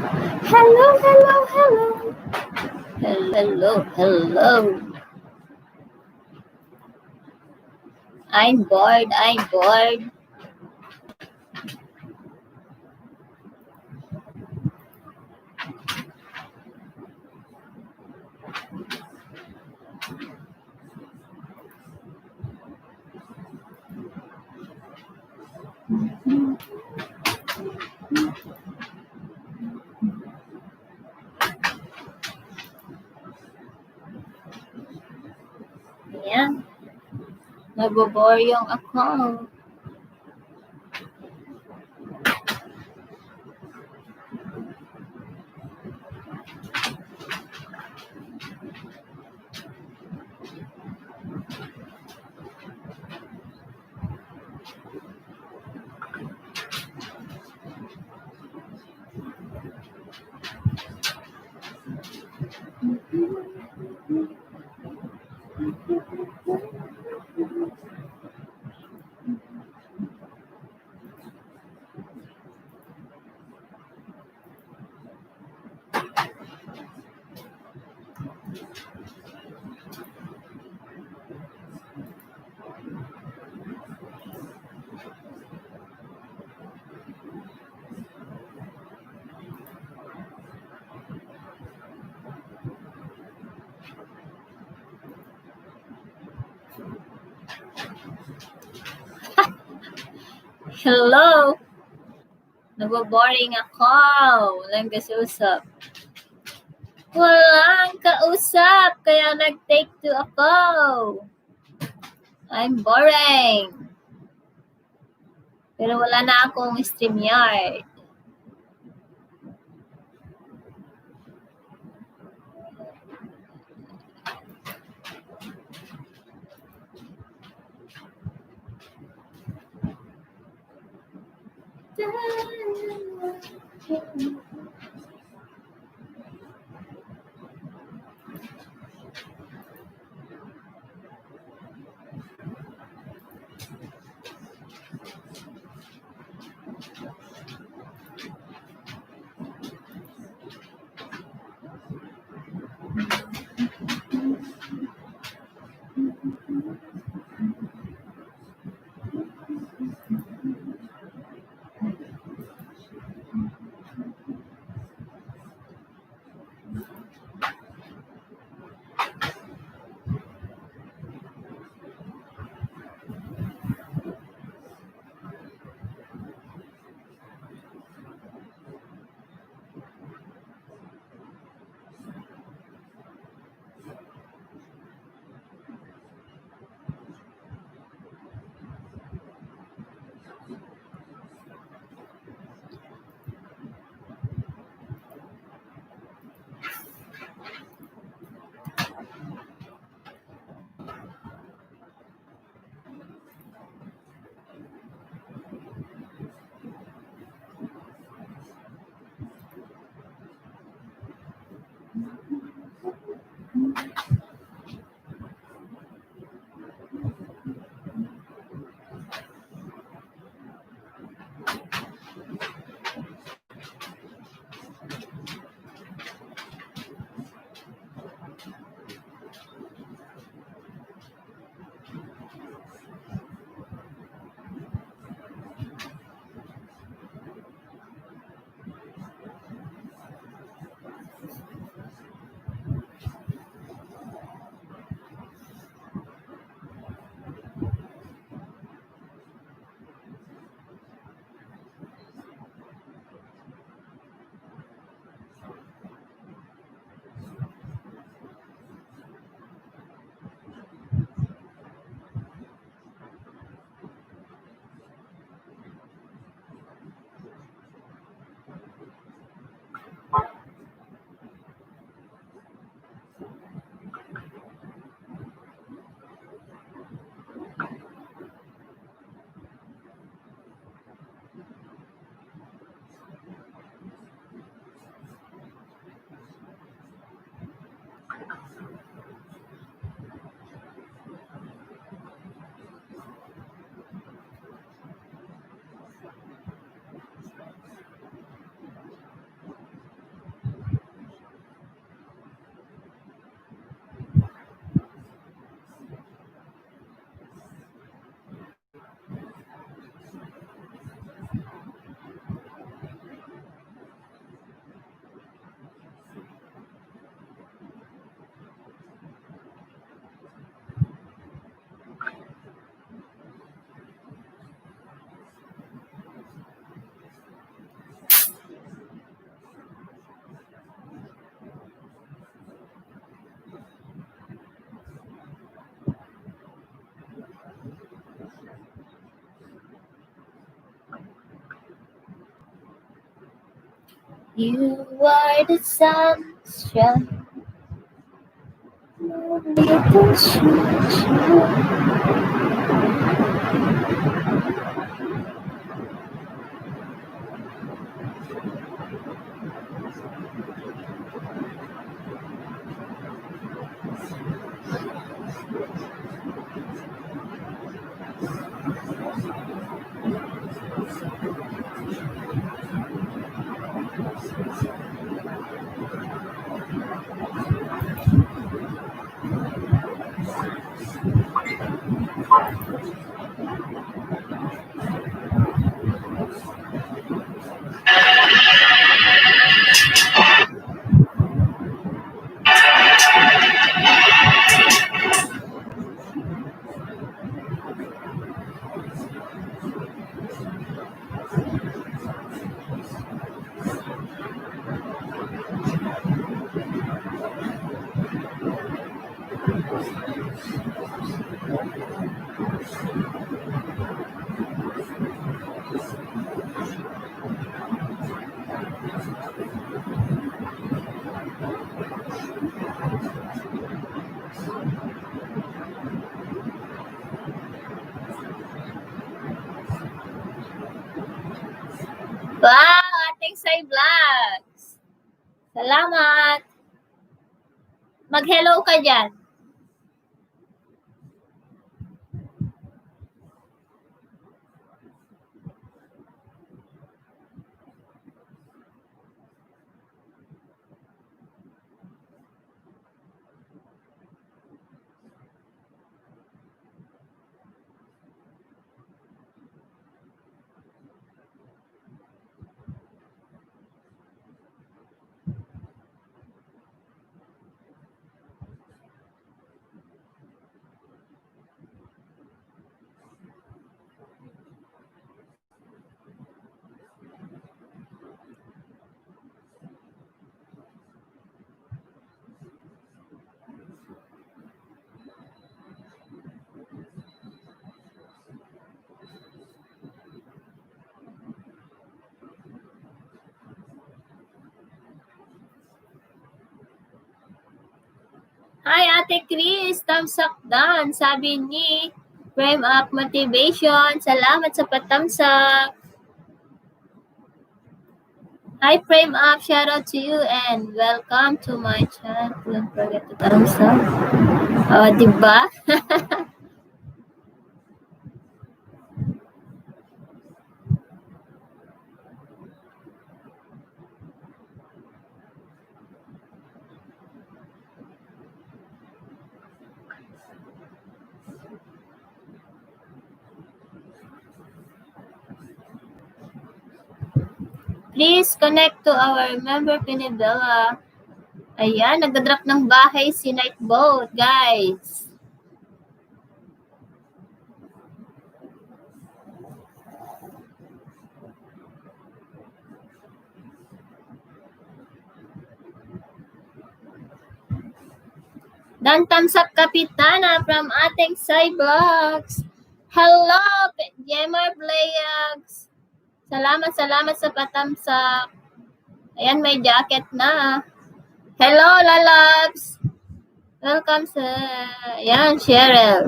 Hello, hello, hello. Hello, hello. I'm bored. Yeah, naboboryong ako. Hello. Naboboring ako. Walang kasusap. Walang kausap, kaya nag-take two ako. I'm boring. Pero wala na akong StreamYard. You are the sunshine. Little sunshine. Wow, ating Sai Vlogs. Salamat. Mag-hello ka dyan. Hi, Ate Chris. Thumbs up done. Sabi ni Frame Up Motivation. Salamat sa pa-thumbs up. Hi, Frame Up. Shout out to you and welcome to my channel. Don't forget to thumbs up. Diba? Please connect to our member Pinibella. Ayan, nagdadrop ng bahay si Nightboat, guys. Dan thumbs up Kapitana from ating Sai Vlogs. Hello, Gemma Vlogs. Salamat sa pa-thumbs up. Ayan, may jacket na. Hello, lalabs. Welcome sa... Ayan, Cheryl.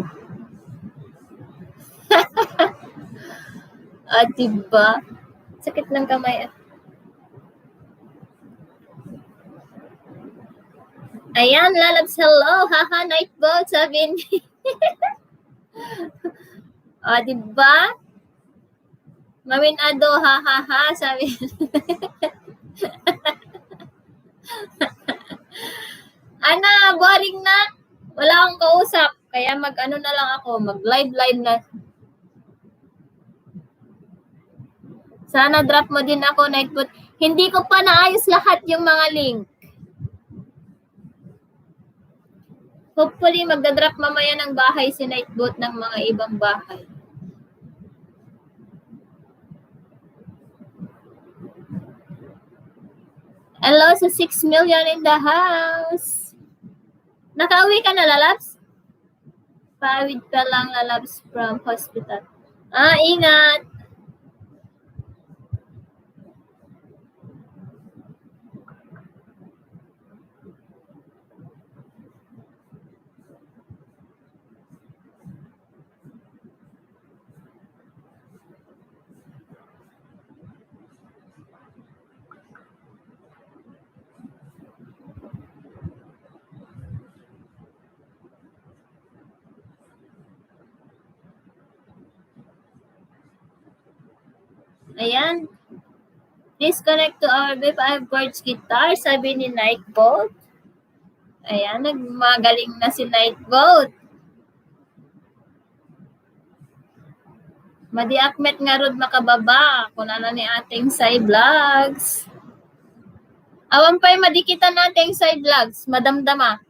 Diba? Sakit ng kamay. Ayan, lalabs, hello. Haha, Nightboat, sabi ni. Diba? Mawin ado, ha, sabi. Ana, boring na. Wala akong kausap. Kaya mag-ano na lang ako, mag-live na. Sana drop mo din ako, Nightboat. Hindi ko pa naayos lahat yung mga link. Hopefully, magdadrop mamaya ng bahay si Nightboat ng mga ibang bahay. Hello sa 6 million in the house. Nakauwi ka na, lalabs? Pawid pa lang, lalabs, from hospital. Ingat. Ayan. Please connect to our B5 chords guitar, sabi ni Nightbolt. Ayan, nagmagaling na si Nightbolt. Madi akmet nga rod makababa. Kung ano ni ating side vlogs. Awan pa'y madikitan nating side vlogs. Madamdama.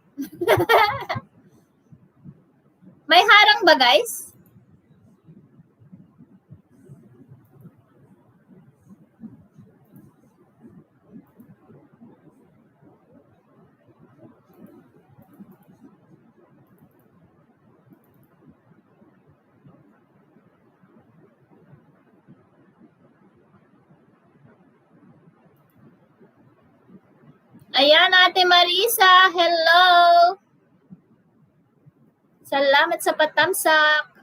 May harang ba guys? Ayan, Ate Marisa. Hello. Salamat sa patamsak.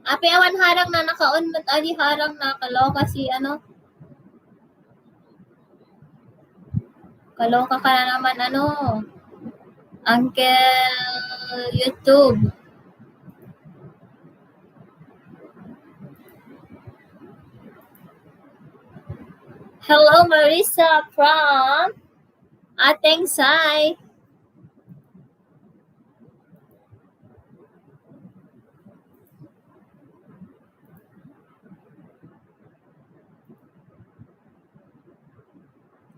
Ape awan harang na naka-on mat ali harang na kaloka si ano. Kaloka ka na naman ano. Uncle YouTube. Hello Marisa from Ateng Sai.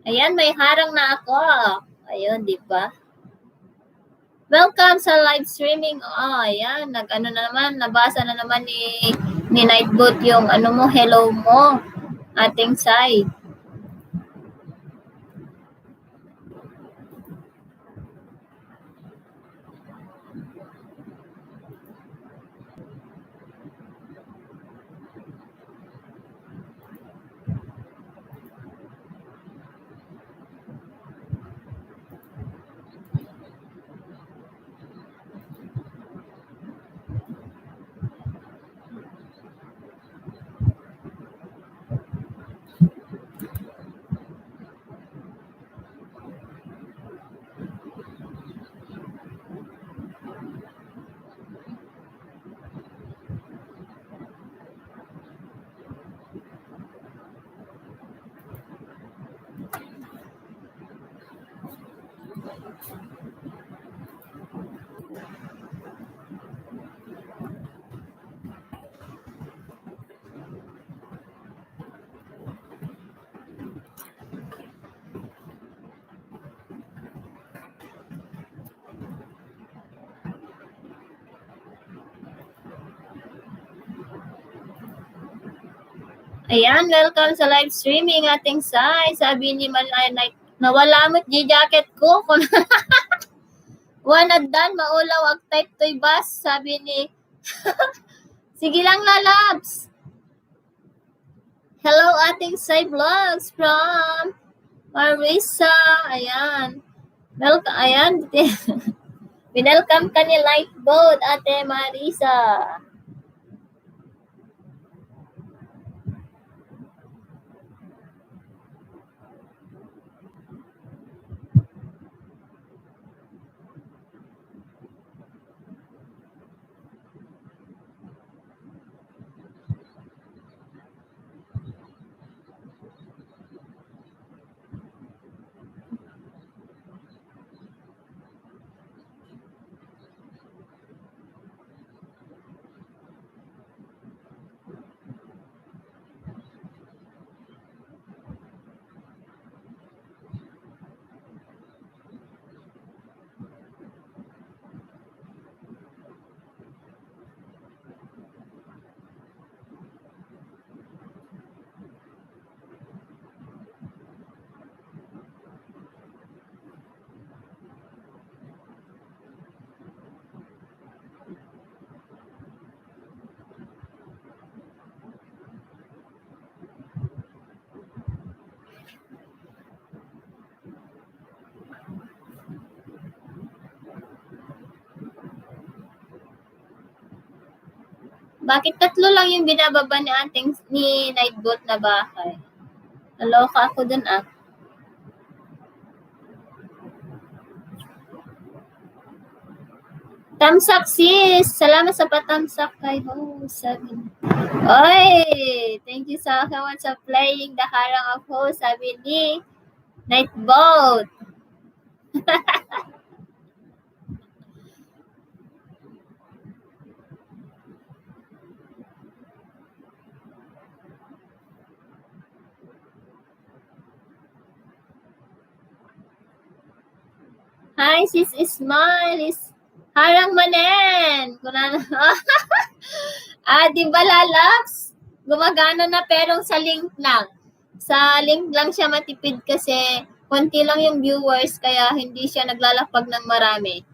Ayan, may harang na ako. Ayun, di ba? Welcome sa live streaming. Oh, ayan, nag-ano na naman, nabasa na naman ni Nightbot yung ano mo, hello mo. Ating Sai. Ayan, welcome sa live streaming ating Sai. Sabi ni Malay Night, nawala mo't jacket ko. Wanad dan, maulaw ag type to'y bus. Sabi ni, sige lang lalabs. Hello ating Sai Vlogs from Marisa. Ayan. Welcome, ayan. Welcome ka ni Lightboat, Ate Marisa. Bakit tatlo lang yung binababa ni Nightbot na bahay? Naloka ako dun ah. Tamsak sis! Salamat sa patamsak kay host. Sabi. Oy! Thank you so much for playing the harang of host. Sabi ni Nightboat. Hi, sis Ismail. Harang manen. Di ba lalabs? Gumagana na pero sa link lang. Sa link lang siya matipid kasi konti lang yung viewers kaya hindi siya naglalapag ng marami.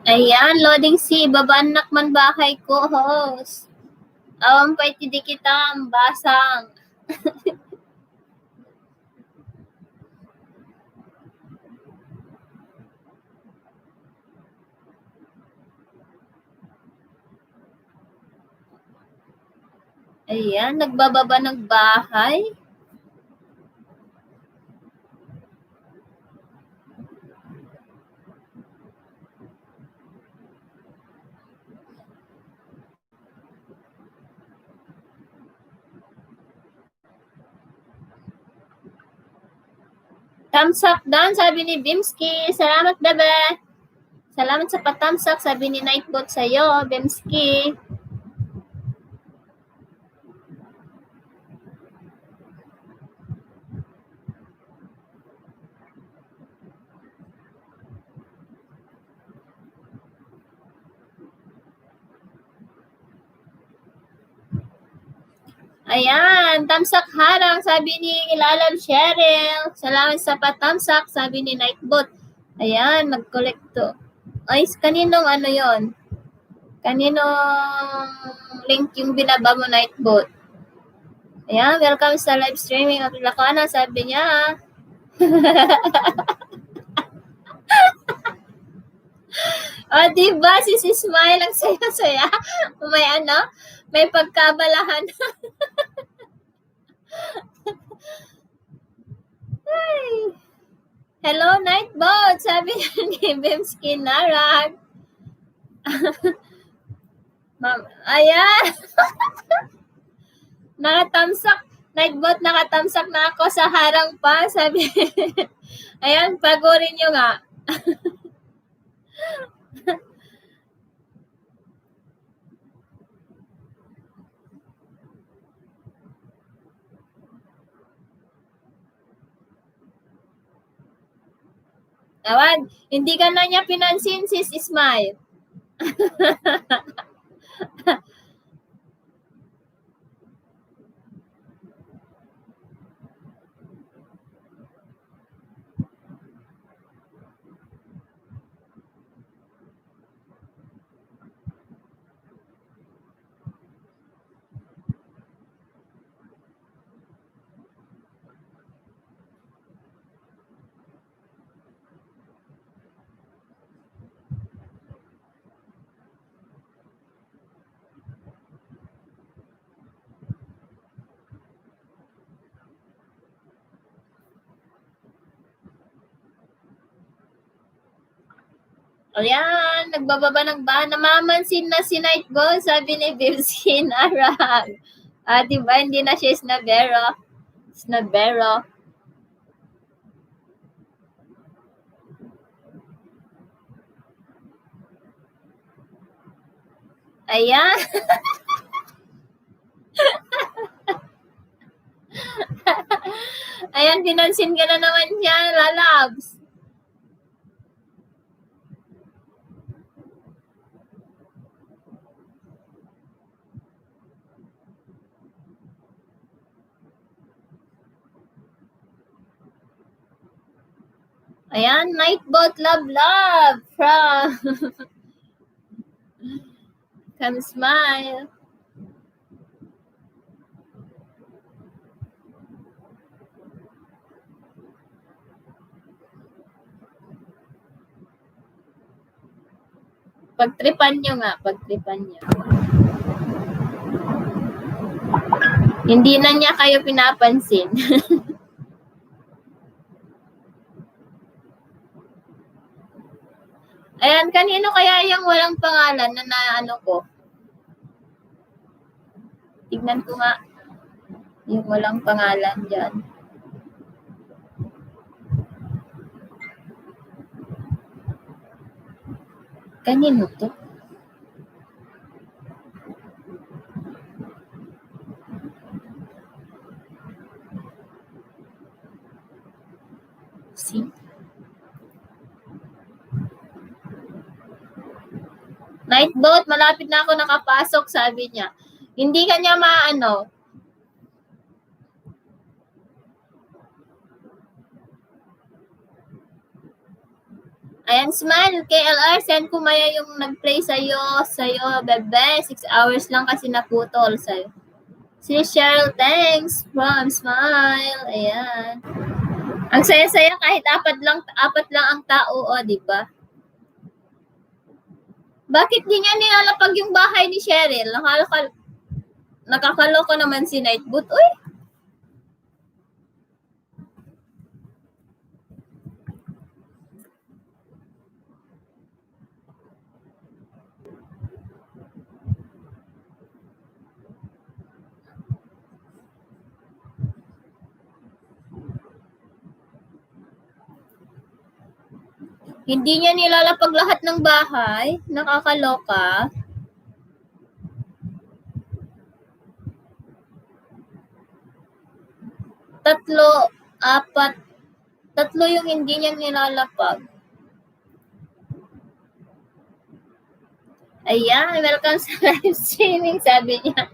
Ayan, loading si babanak man bahay ko, host. Pa'y tidi kita ang basang. Ayan, nagbababa ng bahay. Thumbs up down, sabi ni Bimski. Salamat, bebe. Salamat sa patamsak, sabi ni Nightbot sa'yo, Bimski. Ayan, tamsak harang, sabi ni Ilalab Cheryl. Salamat sa patamsak, sabi ni Nightbot. Ayan, nag-collect to. Ay, kaninong ano yon? Kaninong link yung binaba mo, Nightbot? Ayan, welcome sa live streaming of Lakana, sabi niya. Diba, si Smile ang saya-saya. May ano, may pagkabalahan. Ay. Hello, Nightbot, sabi ni Bimski Narag. Ayan. Nakatamsak. Nightbot, nakatamsak na ako sa harang pa, sabi. Ayan, pagurin nyo nga. Awan, hindi ka na niya pinansin, sis Ismail. Ayan, nagbababa ng baha. Namamansin na si Nightball, sabi ni Bibskin Arag. Diba, hindi na siya snabero. Snabero. Ayan. Ayan, pinansin ka na naman niya, lalabs. Ayan, Nightbot love from Come Smile. Pagtripan nyo nga, pagtripan nyo. Hindi na niya kayo pinapansin. Ayan, kanino kaya yung walang pangalan na naano ko? Tignan ko nga. Yung walang pangalan dyan. Kanino to? See? Nightbot, malapit na ako nakapasok, sabi niya. Hindi kanya maano. Ayan, Smile, KLR, send ko maya yung nag-play sa'yo, bebe. 6 hours lang kasi naputol sa'yo. Si Cheryl, thanks from Smile. Ayan. Ang saya-saya kahit apat lang ang tao, di ba? Bakit di niya nilalapag yung bahay ni Cheryl? Nakakaloko naman si Nightbot. Uy! Hindi niya nilalapag lahat ng bahay. Nakakaloka. Tatlo yung hindi niya nilalapag. Ayan, welcome sa live streaming, sabi niya.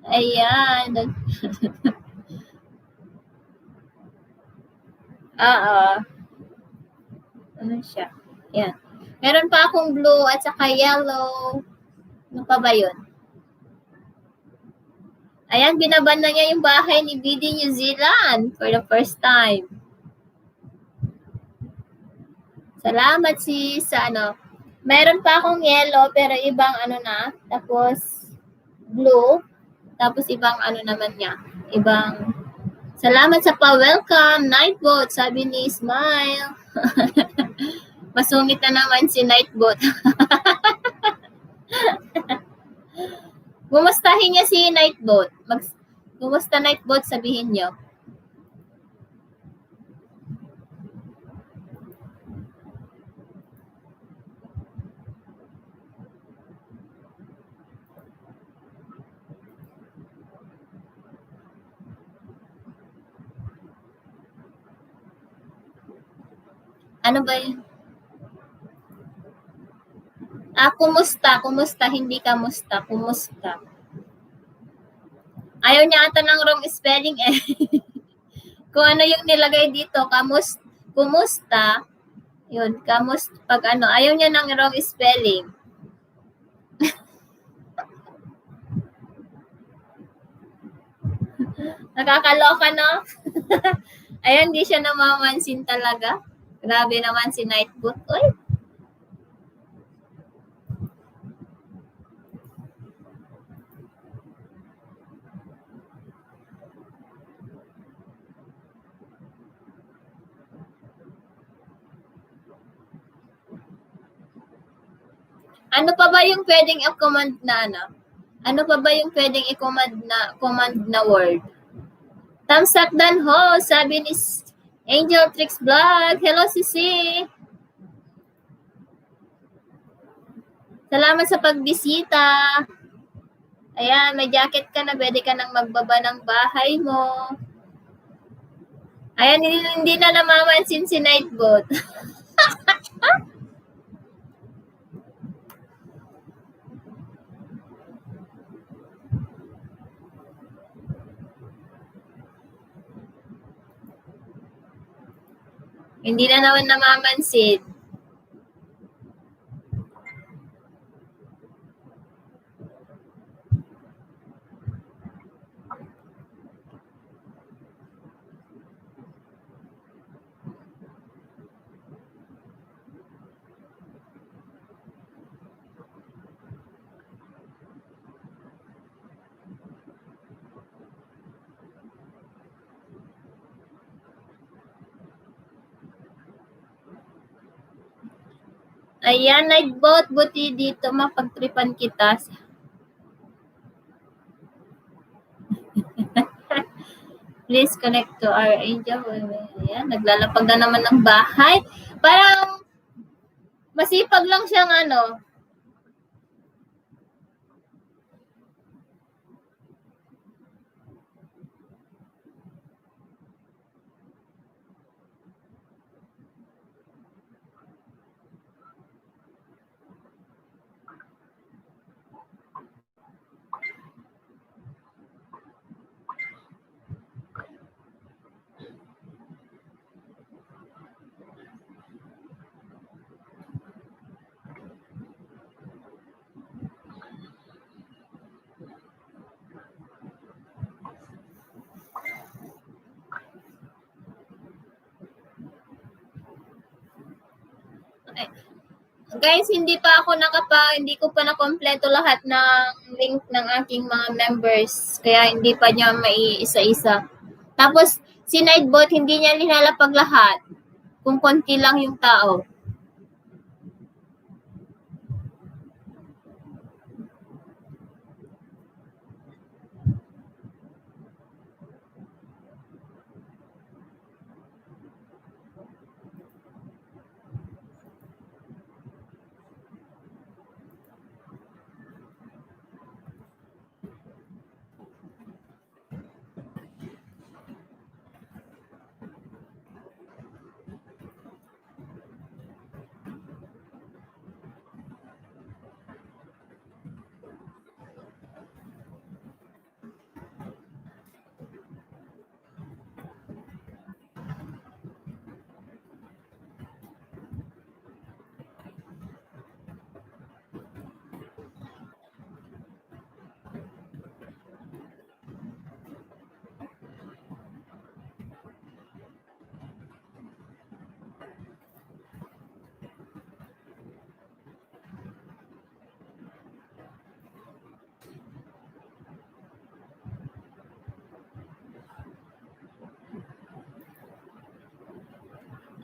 Ayan. Ano siya? Ayan. Meron pa akong blue at saka yellow. Ano pa ba yun? Ayan, binaban na niya yung bahay ni BD New Zealand for the first time. Salamat sa ano. Meron pa akong yellow pero ibang ano na. Tapos blue. Tapos ibang ano naman niya. Ibang salamat sa pa-welcome. Nightbot, sabi ni Smile. Masungit na naman si Nightbot. Kumustahin niya si Nightbot. Kumusta Nightbot, sabihin niyo. Ano ba yun? Kumusta, hindi kamusta, kumusta. Ayaw niya ata ng wrong spelling eh. Kung ano yung nilagay dito, kumusta, yun, pag ano, ayaw niya ng wrong spelling. Nakakaloka, no? Ayun, di siya namamansin talaga. Grabe naman si Nightbot. Uy! Ano pa ba yung pwedeng i-command na ano? Ano pa ba yung pwedeng i-command na word? Thumbs up dan ho, sabi ni Angel Tricks Vlog. Hello, Sisi. Salamat sa pagbisita. Ayan, may jacket ka na. Pwede ka nang magbaba ng bahay mo. Ayan, hindi na namamansin si Nightbot. Hindi na naman namamansin. Ayan, Nightbot, buti dito mapagtripan kita. Please connect to our angel. Ayan, naglalapag na naman ng bahay. Parang masipag lang siyang ano. Guys, hindi ko pa na kompleto lahat ng link ng aking mga members. Kaya hindi pa niya maiisa-isa. Tapos, si Nightbot, hindi niya nilalapag lahat. Kung konti lang yung tao.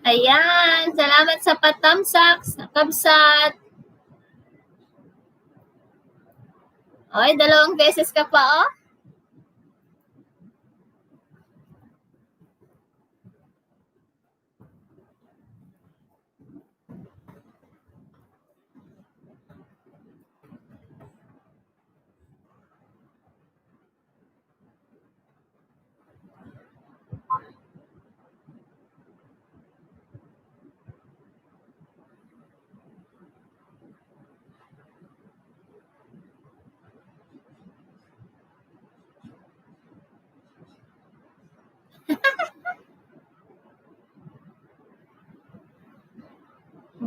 Ayan, salamat sa patamsak, kabsat. Oy, 2 beses ka pa, oh.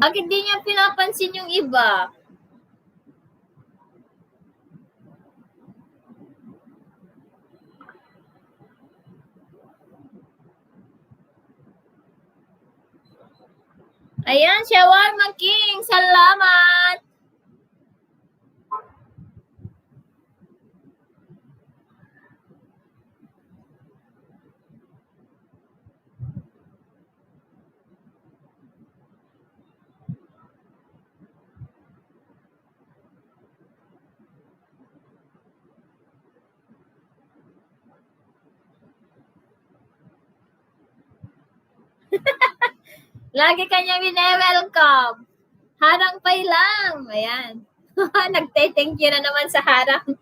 Bakit di niya pinapansin yung iba? Ayan, Shawarma King, salamat! Lagi kanya wine-welcome. Harang pay lang. Ayan. Nagte-thank you na naman sa harang.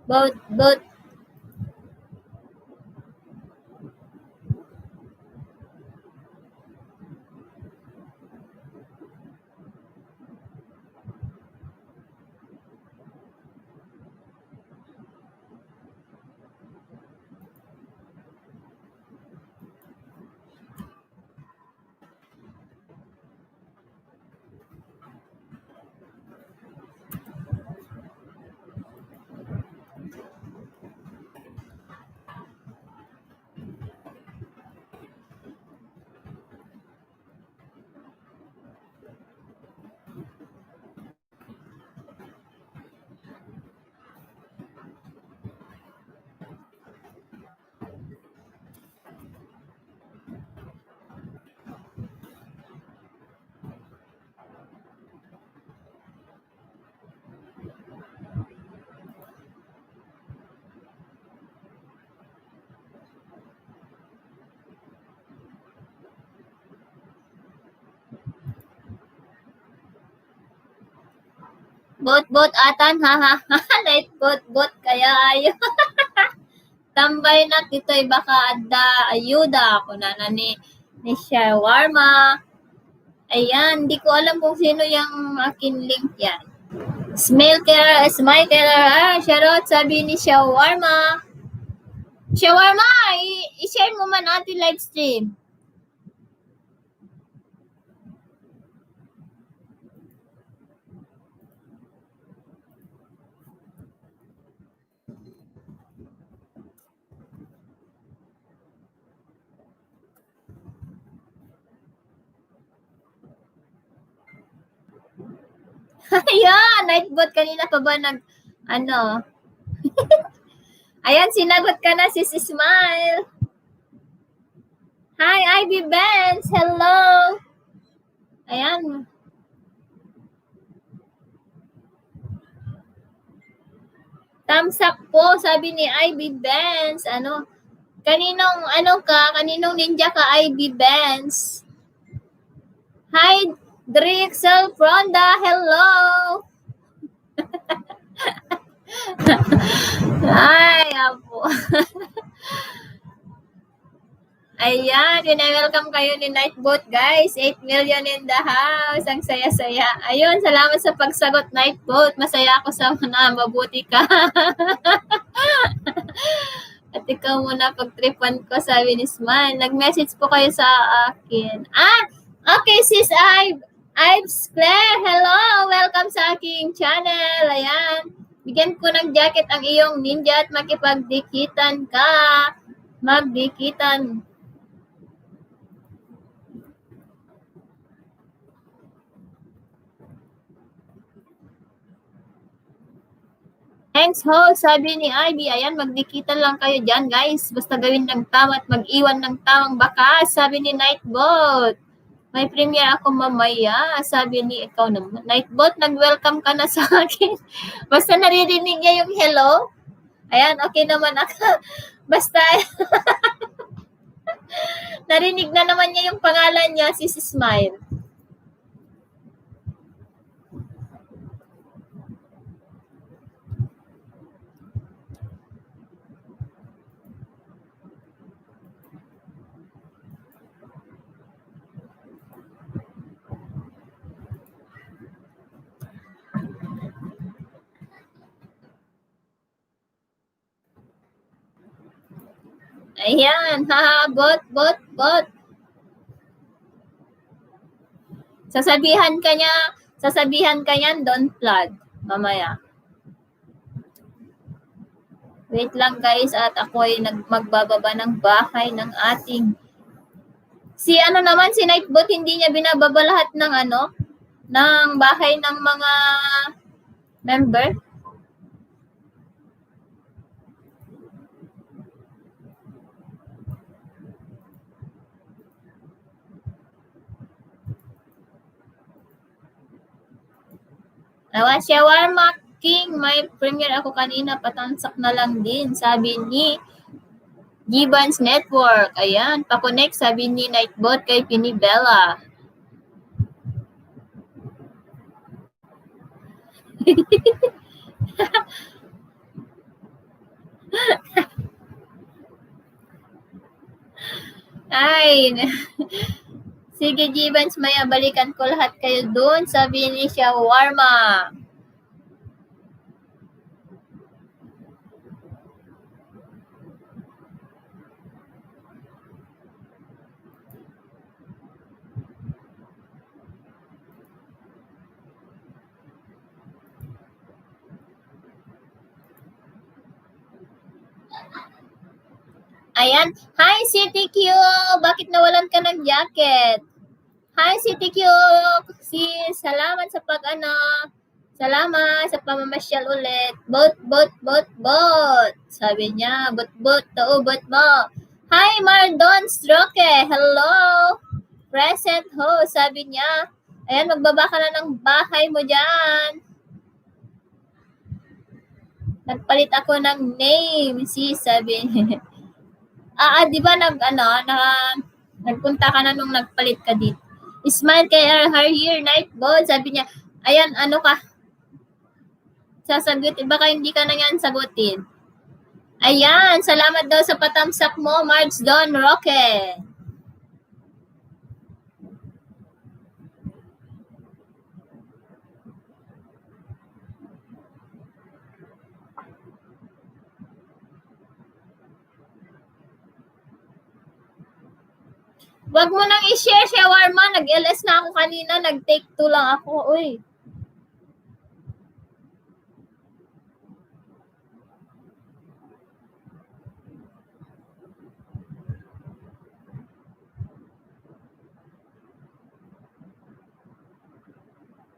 Both. Both atan, ha. Night both kaya ayo. Tambay na titoy baka adda ayuda ako na ni shawarma. Ayan, di ko alam kung sino yung akin link yan. Smile killer, Charot, sabi ni shawarma. Shawarma, i-share mo man ating live stream. Ayan, nightbot kanina pa ba ano? Ayan, sinagot ka na, sis Smile. Hi, Ivy Benz. Hello. Ayan. Thumbs up po, sabi ni Ivy Benz. Kaninong ninja ka, Ivy Benz? Hi, Drixel Fronda. Hello. Ay, apo. Ayan, welcome kayo ni Nightbot, guys. 8 million in the house. Ang saya-saya. Ayun, salamat sa pagsagot, Nightbot. Masaya ako sa mga mabuti ka. At ikaw muna pag-tripan ko, sabi ni Smile. Nag-message po kayo sa akin. Okay, sis Ives Claire. Hello, welcome sa aking channel. Ayan. Bigyan ko ng jacket ang iyong ninja at makipagdikitan ka. Magdikitan. Thanks, ho. Sabi ni Ivy, ayan, magdikitan lang kayo dyan, guys. Basta gawin ng tama at mag-iwan ng tamang bakas. Sabi ni Nightbot. May premiere ako mamaya. Sabi ni ikaw naman. Nightbot, nag-welcome ka na sa akin. Basta naririnig niya yung hello. Ayan, okay naman ako. Basta, narinig na naman niya yung pangalan niya, si Smile. Ayan, bot. Sasabihan ka niyan, don't flood. Mamaya. Wait lang, guys, at ako ay magbababa ng bahay ng ating si Nightbot, hindi niya binababa lahat ng bahay ng mga member. Shawarma King, may premiere ako kanina, patansak na lang din, sabi ni Gibbons Network. Ayan, pa-connect, sabi ni Nightbot kay Pinibella. Ay, sige Gibbons, maya balikan ko lahat kayo doon, sabi ni Shawarma. Ayan. Hi, CTQ! Bakit nawalan ka ng jacket? Hi, CTQ! Salamat sa salamat sa pamamasyal ulit. Bot. Sabi niya, bot, taubot mo. Hi, Mardon Stroke! Hello! Present ho, sabi niya. Ayan, magbaba ka na ng bahay mo dyan. Nagpalit ako ng name, sabi. Di ba nagpunta ka na nung nagpalit ka dito? Smile kay her here night boat, sabi niya. Ayan, ano ka? Sasagutin, baka hindi ka na yan sagutin. Ayan, salamat daw sa patamsak mo, Marge Don Roque. Wag mo nang i-share, Shawarma. Nag-LS na ako kanina. Nag-take 2 lang ako. Uy.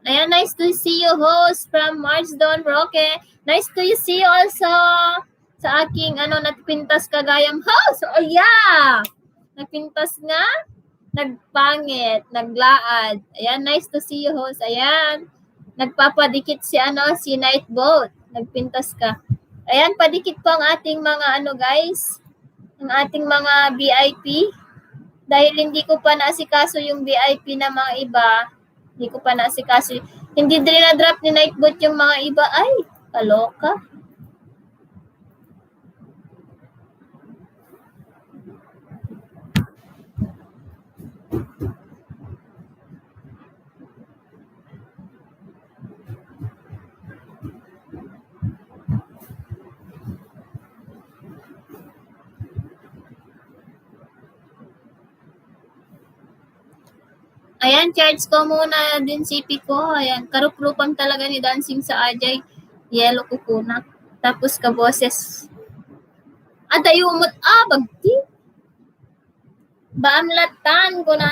Ayan, nice to see you, host from Marge Don Roque. Nice to see you also sa aking nagpintas kagayang house. Oh, yeah! Nagpintas nga, nagpangit, naglaad. Ayan, nice to see you, host. Ayan, nagpapadikit si Nightboat. Nagpintas ka. Ayan, padikit po ang ating mga guys, ang ating mga VIP. Dahil hindi ko pa naasikaso yung VIP na mga iba, hindi ko pa naasikaso. Hindi din na-drop ni Nightboat yung mga iba. Ay, kaloka. Ayan, charge ko muna din CP ko. Ayan, karup-rupang talaga ni Dancing sa Ajay. Yellow kukuna. Tapos kaboses. Adayumot, bagti. Baamlatan ko na.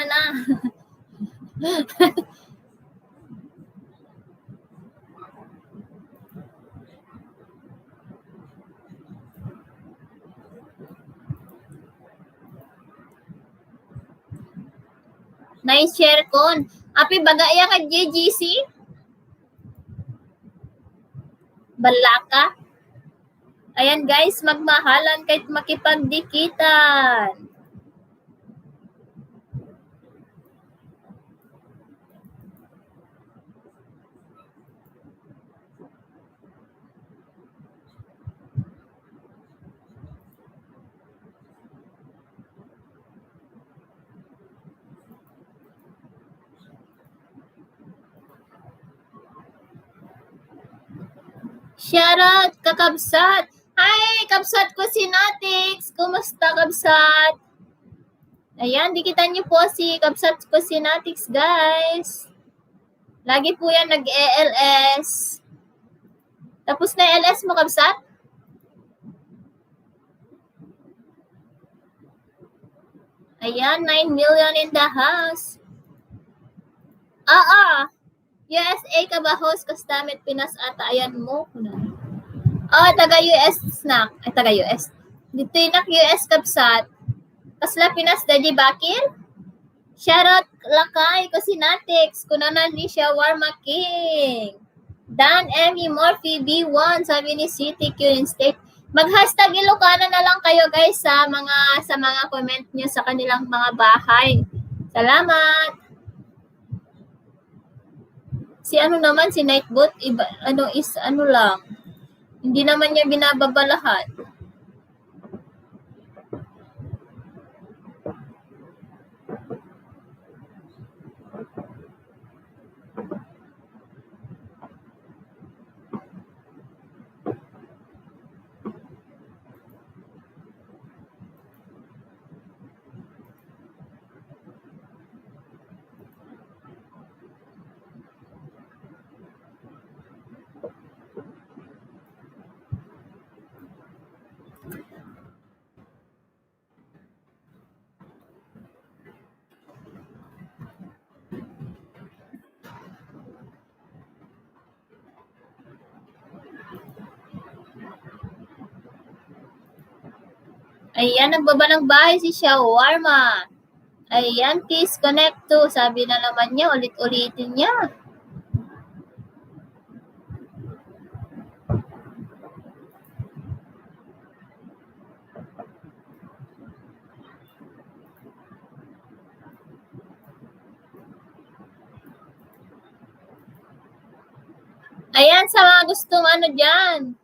Nice share kon. Api bagaya ka JGC? Balaka. Ayan guys, magmahalan kahit makipagdikitan. Shoutout, kakabsat. Hi, kabsat ko si Natix. Kumusta, kabsat? Ayan, dikitan niyo po si kabsat ko si Natix, guys. Lagi po yan nag-ELS. Tapos na LS mo, kabsat? Ayan, 9 million in the house. USA ka ba, host? Kastamit Pinas ata. Ayan mo. Taga-US snack. Ay, taga-US. Dito yung US kapsat. Kasla Pinas, Daddy Bakir? Shoutout lakay ko si Natix. Kunanan ni Shawarma King. Dan Emmy Morphy B1, sabi ni City Q State. Mag-hashtag Ilocano na lang kayo guys sa mga comment niyo sa kanilang mga bahay. Salamat. Si ano naman si Nightbot, iba ano lang. Hindi naman niya binababa lahat. Ayan, nagbaba ng bahay si Shawarma. Ayan, please connect to. Sabi na naman niya, ulit-ulitin niya. Ayan, sa mga gustong ano dyan.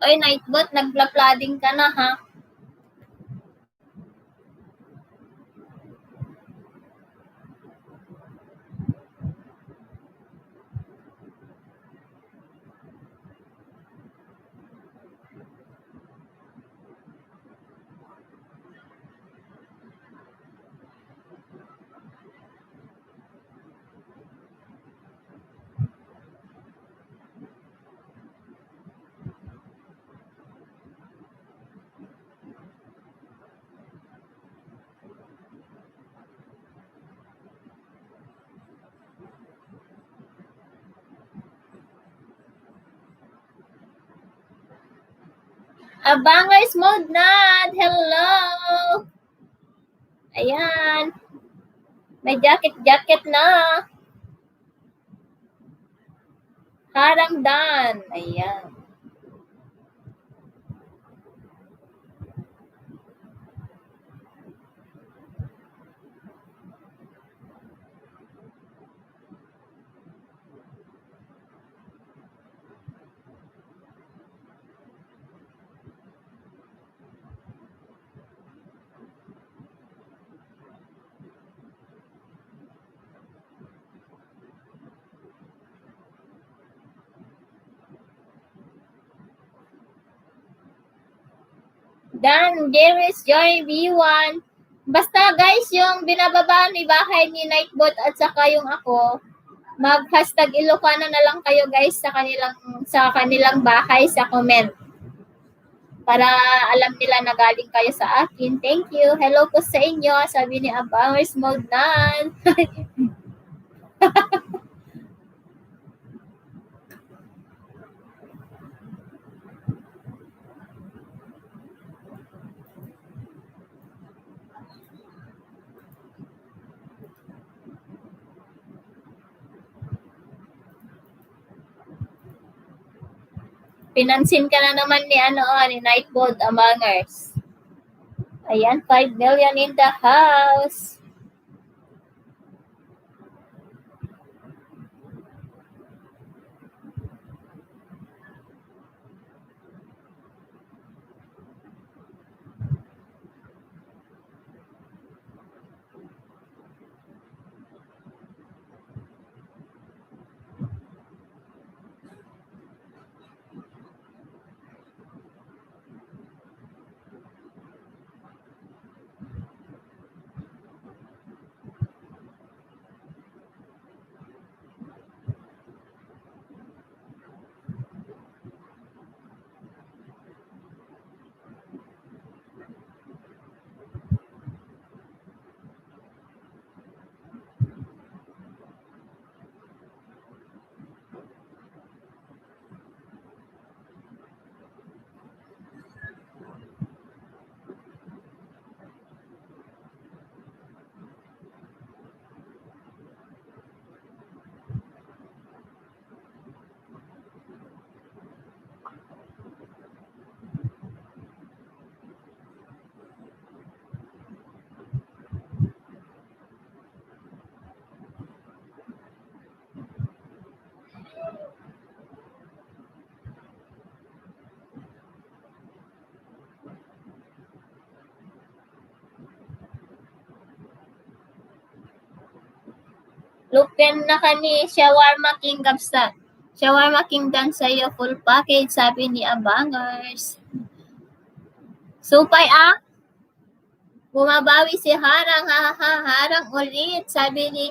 Oy, Nightbot, nagpla-flooding ka na ha. Abangers mode na. Hello. Ayan. May jacket na. Harangdan. Ayan. Dan, Jerry's Joy V1. Basta guys, yung binababa ni bahay ni Nightbot at saka yung ako, mag-hashtag Ilocano na lang kayo guys sa kanilang bahay sa comment. Para alam nila na galing kayo sa akin. Thank you. Hello po sa inyo. Sabi ni Abangers Mode nan. Pinansin ka na naman ni Nightbot Abangers. Ayan, 5 million in the house. Lupen na kani Shawarma King Kapsa. Shawarma King dan sa'yo full package, sabi ni Abangers. Supay bumabawi si Harang, Harang ulit, sabi ni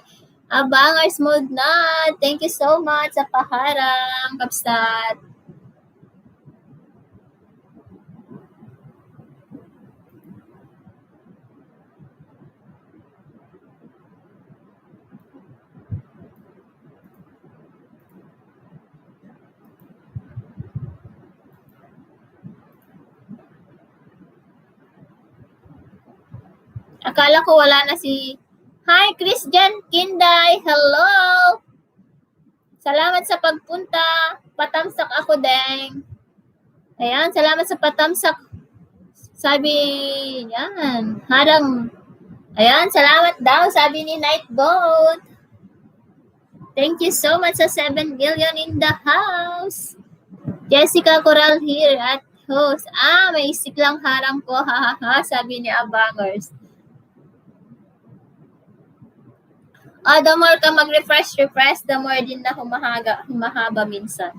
Abangers Mood na. Thank you so much sa paharang, Kapsat. Akala ko wala na si... Hi, Christian Kinday! Hello! Salamat sa pagpunta. Patamsak ako, deng. Ayan, salamat sa patamsak. Sabi, yan, harang. Ayan, salamat daw, sabi ni Nightboat. Thank you so much sa 7 billion in the house. Jessica Coral here at host. May isik lang harang ko, hahaha, sabi ni Abangers. The more ka mag-refresh, the more din na humahaba minsan.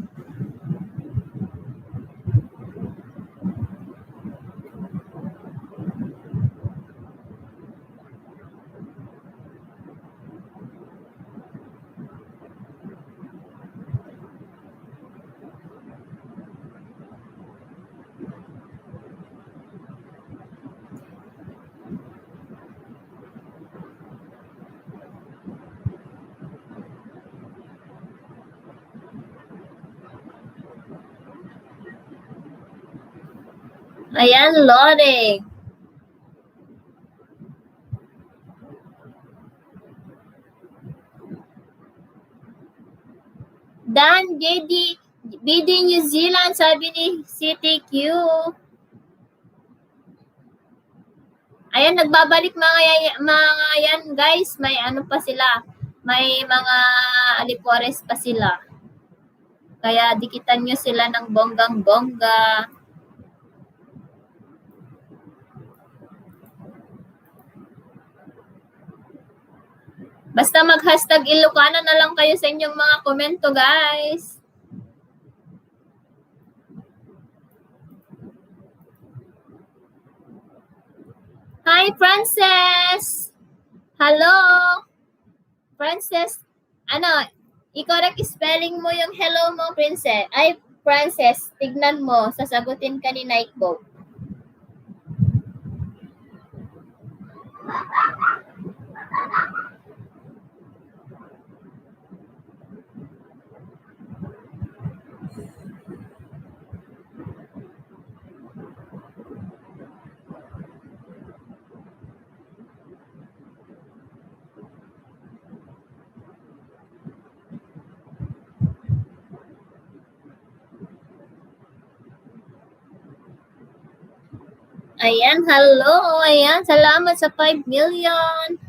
Ayan, loading. Dan, BD New Zealand, sabi ni CTQ. Ayan, nagbabalik mga yan, guys. May ano pa sila. May mga alipores pa sila. Kaya dikitan nyo sila ng bonggang-bongga. Basta mag-hashtag Ilocana na lang kayo sa inyong mga komento, guys. Hi, Frances! Hello! Frances, i-correct spelling mo yung hello mo, Princess. Ay, Frances, tignan mo, sasagutin ka ni Nightboat. Ayan, hello. Ayan, salamat sa 5 million.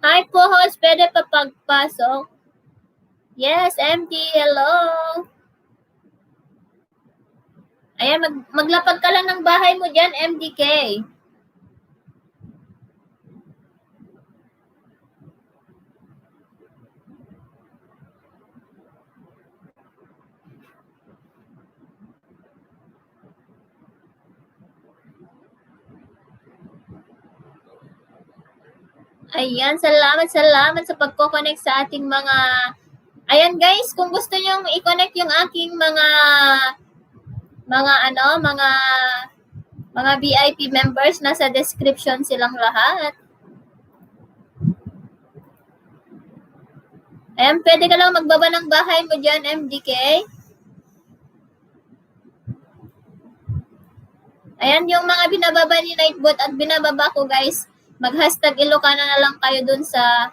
Hi po, host. Pwede pa pagpasok? Yes, MD. Hello. Ayan, maglapag ka lang ng bahay mo dyan, MDK. Ayan, salamat sa pagko-connect sa ating mga... Ayan guys, kung gusto nyong i-connect yung aking mga Mga VIP members, nasa description silang lahat. Ayan, pwede ka lang magbaba ng bahay mo dyan, MDK. Ayan, yung mga binababa ni Nightbot at binababa ko, guys. Mag-hashtag Ilocana na lang kayo dun sa...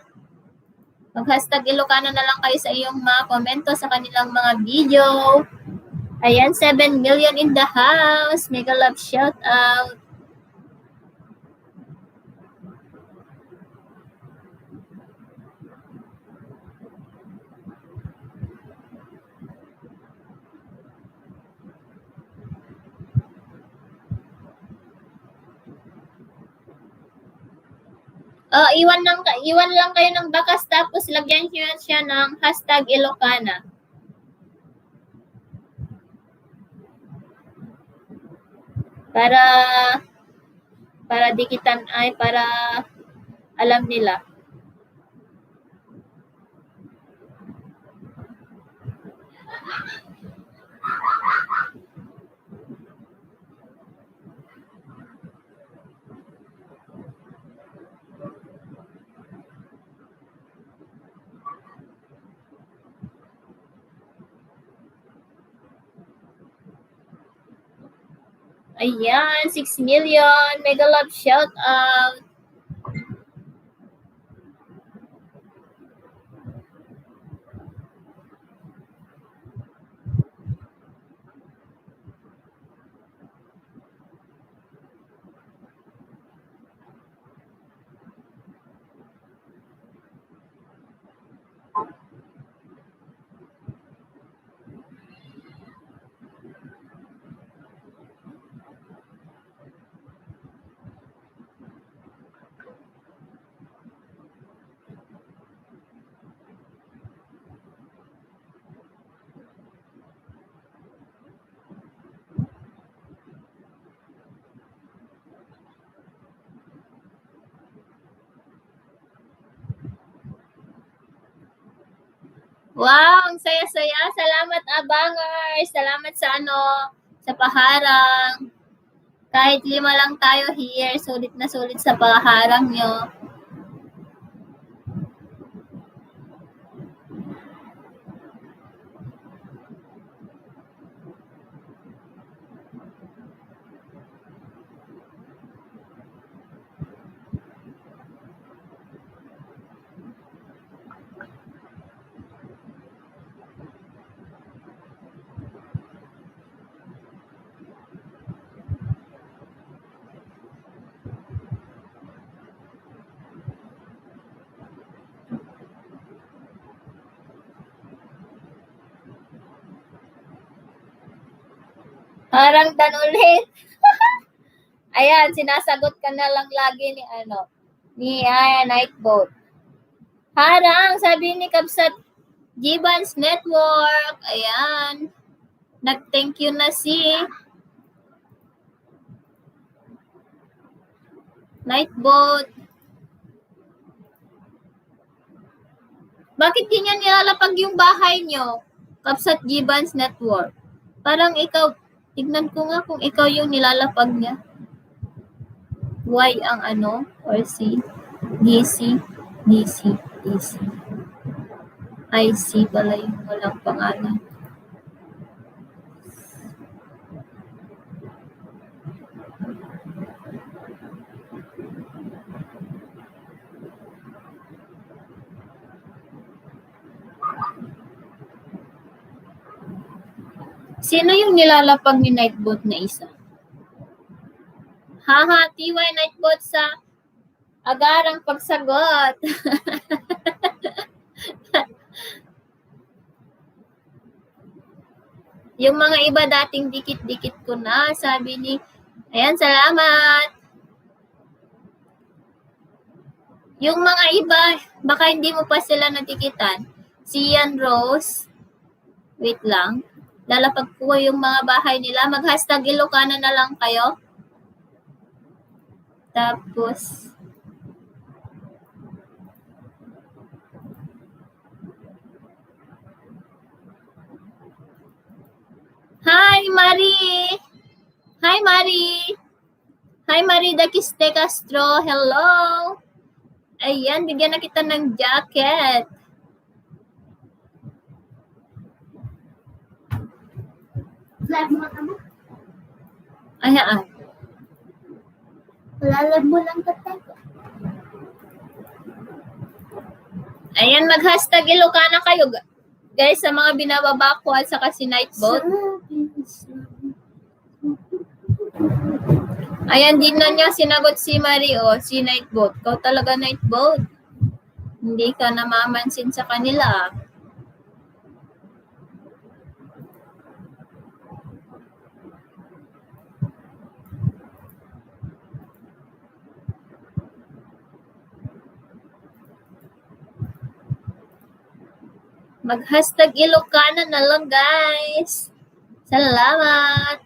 Mag-hashtag Ilocana na lang kayo sa iyong mga komento sa kanilang mga video. Ayan, 7 million in the house. Mega love shout out. Iwan lang kayo ng bakas tapos lagyan niyo siya ng hashtag Ilocana. Para dikitan ay para alam nila. Ayan, 6 million. Mega love shout out. Wow, ang saya-saya. Salamat, abangers. Salamat sa paharang. Kahit 5 lang tayo here, sulit na sulit sa paharang nyo. Harang dan ulit. Ayan, sinasagot ka na lang lagi ni Nightbot. Harang, sabi ni Kabsat Gibans Network. Ayan. Nag-thank you na si Nightbot. Bakit ganyan nilalapag yung bahay nyo? Kabsat Gibans Network. Parang ikaw, tignan ko nga kung ikaw yung nilalapag niya. Y ang or C? DC, DC, DC. IC pala yung walang pangalan. Sino yung nilalapag ni Nightbot na isa? Haha, TY Nightbot sa agarang pagsagot. Yung mga iba dating dikit-dikit ko na, sabi ni, ayan, salamat. Yung mga iba, baka hindi mo pa sila natikitan. Si Ian Rose, wait lang, lalapag ko yung mga bahay nila. Mag-hashtag Ilocana na lang kayo. Tapos, Hi, Marie! Hi, Marie! Hi, Marida Kiste Castro. Hello. Ayan, bigyan na kita ng jacket. Live mo ka mo? Ayan. Lalab mo lang katay ko. Ayan, mag-hashtag Ilocana kayo, guys, sa mga binababa ko at saka si Nightboat. Ayan, din na niya sinagot si Mario, si Nightboat. Ikaw talaga, Nightboat. Hindi ka namamansin sa kanila. Mag-hashtag Ilocana na lang, guys. Salamat.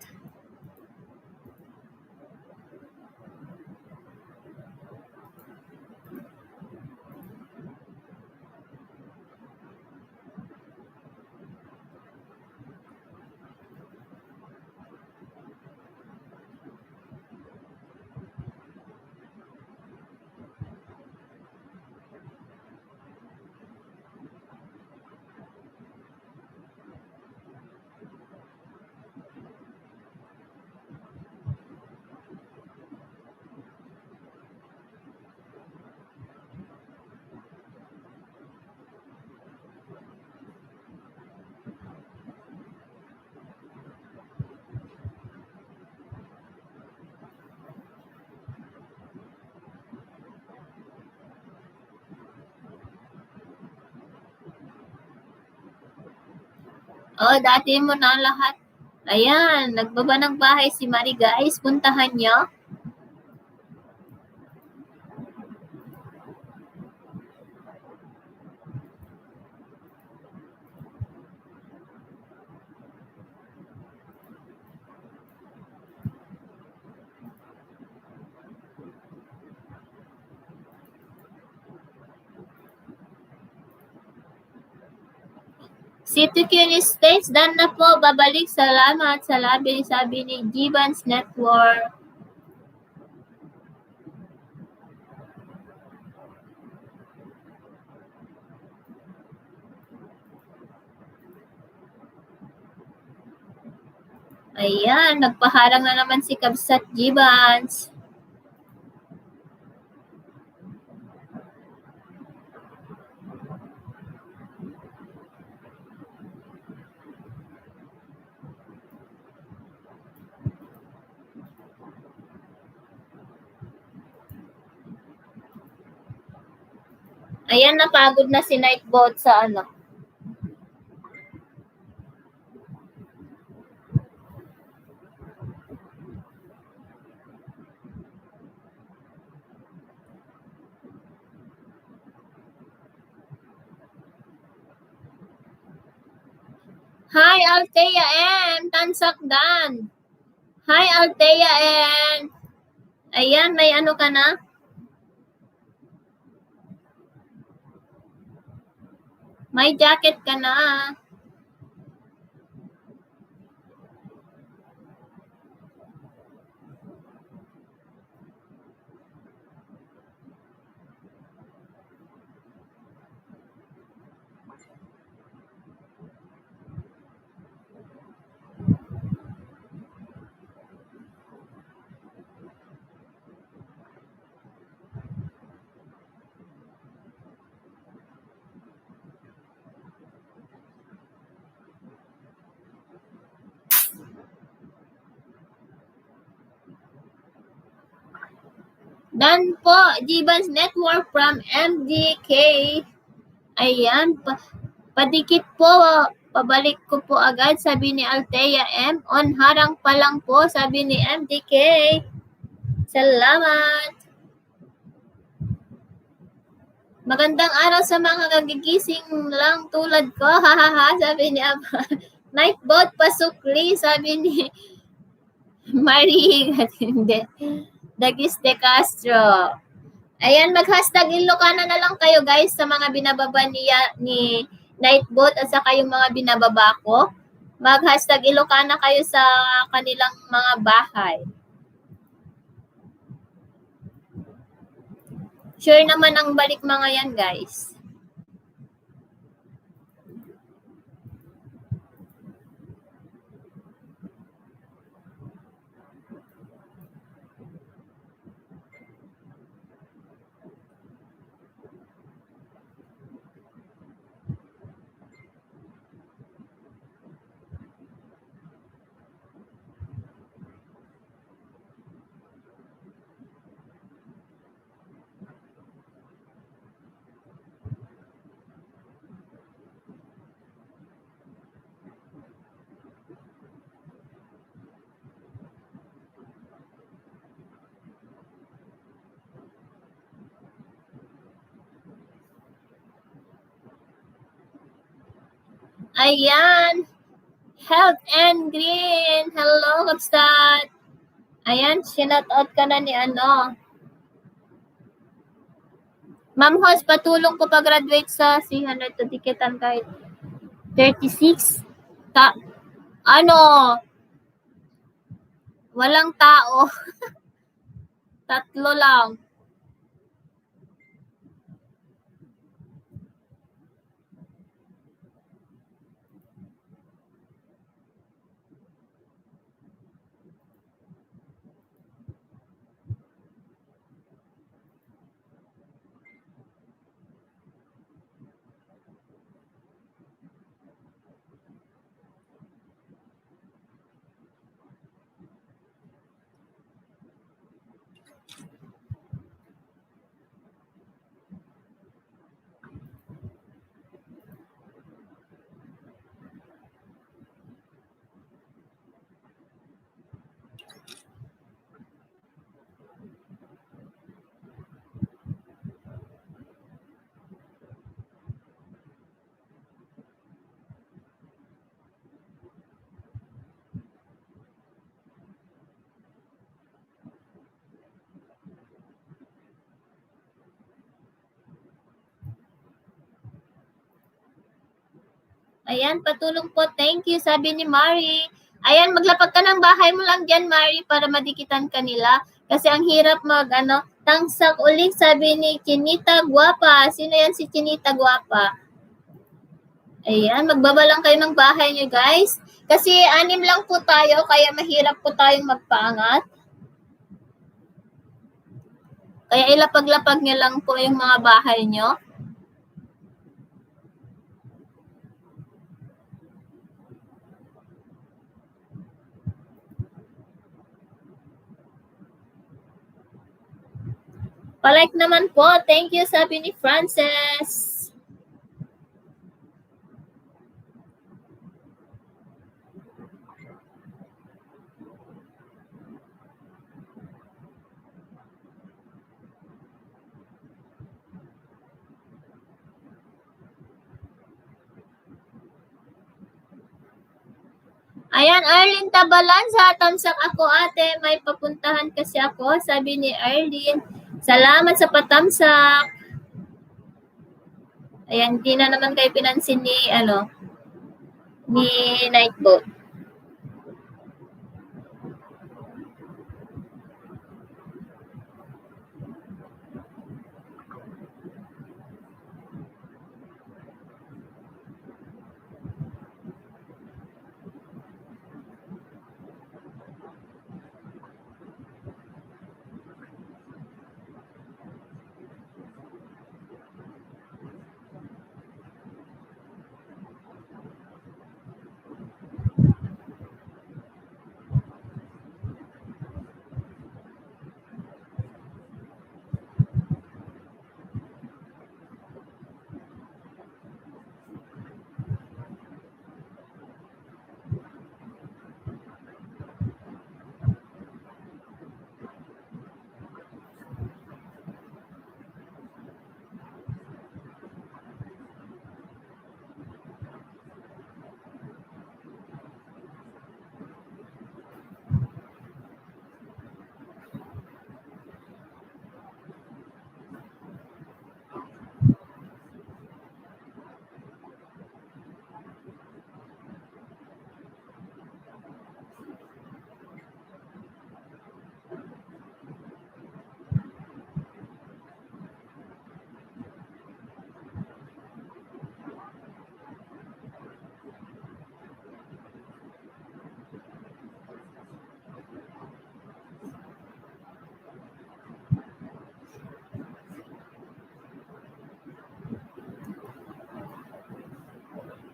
Oh, dati mo na lahat. Ayan, nagbaba ng bahay si Marie, guys. Puntahan niyo. City Cuny States, done na po. Babalik. Salamat. Sabi ni Givans Network. Ayan, nagpaharang na naman si Kabsat Givans. Ayan, napagod na si Nightboat sa ano. Hi, Althea M. Tansakdan. Hi, Althea M. Ayan, may ano ka na? May jacket ka na. Done po, Givans Network from MDK. Ayan, padikit po, pabalik ko po agad, sabi ni Althea M. On harang pa lang po, sabi ni MDK. Salamat. Magandang araw sa mga kagigising lang tulad ko, hahaha, sabi ni Nightboat Pasukli, sabi ni Marie. Hindi. Dagis de Castro. Ayan, mag-hashtag Ilocana na lang kayo, guys, sa mga binababa ni Nightboat at saka yung mga binababa ko. Mag-hashtag Ilocana kayo sa kanilang mga bahay. Sure naman ang balik mga yan, guys. Ayan. Health and Green. Hello, Kapsat. Ayan, shinout out ka na ni ano. Ma'am Host, patulong ko pag-graduate sa 300 to tiketan kahit 36. Walang tao. 3 lang. Ayan, patulong po. Thank you, sabi ni Mari. Ayan, maglapag ka ng bahay mo lang dyan, Mari, para madikitan ka nila. Kasi ang hirap tangsak ulit, sabi ni Chinita Guapa. Sino yan si Chinita Guapa? Ayan, magbaba lang kayo ng bahay nyo, guys. Kasi 6 lang po tayo, kaya mahirap po tayong magpaangat. Kaya ilapag-lapag nyo lang po yung mga bahay nyo. Palike naman po. Thank you, sabi ni Frances. Ayan, Arlene Tabalanza, tamsak ako ate, may papuntahan kasi ako, sabi ni Arlene. Salamat sa patamsak. Ayan, di na naman kayo pinansin ni Nightboat.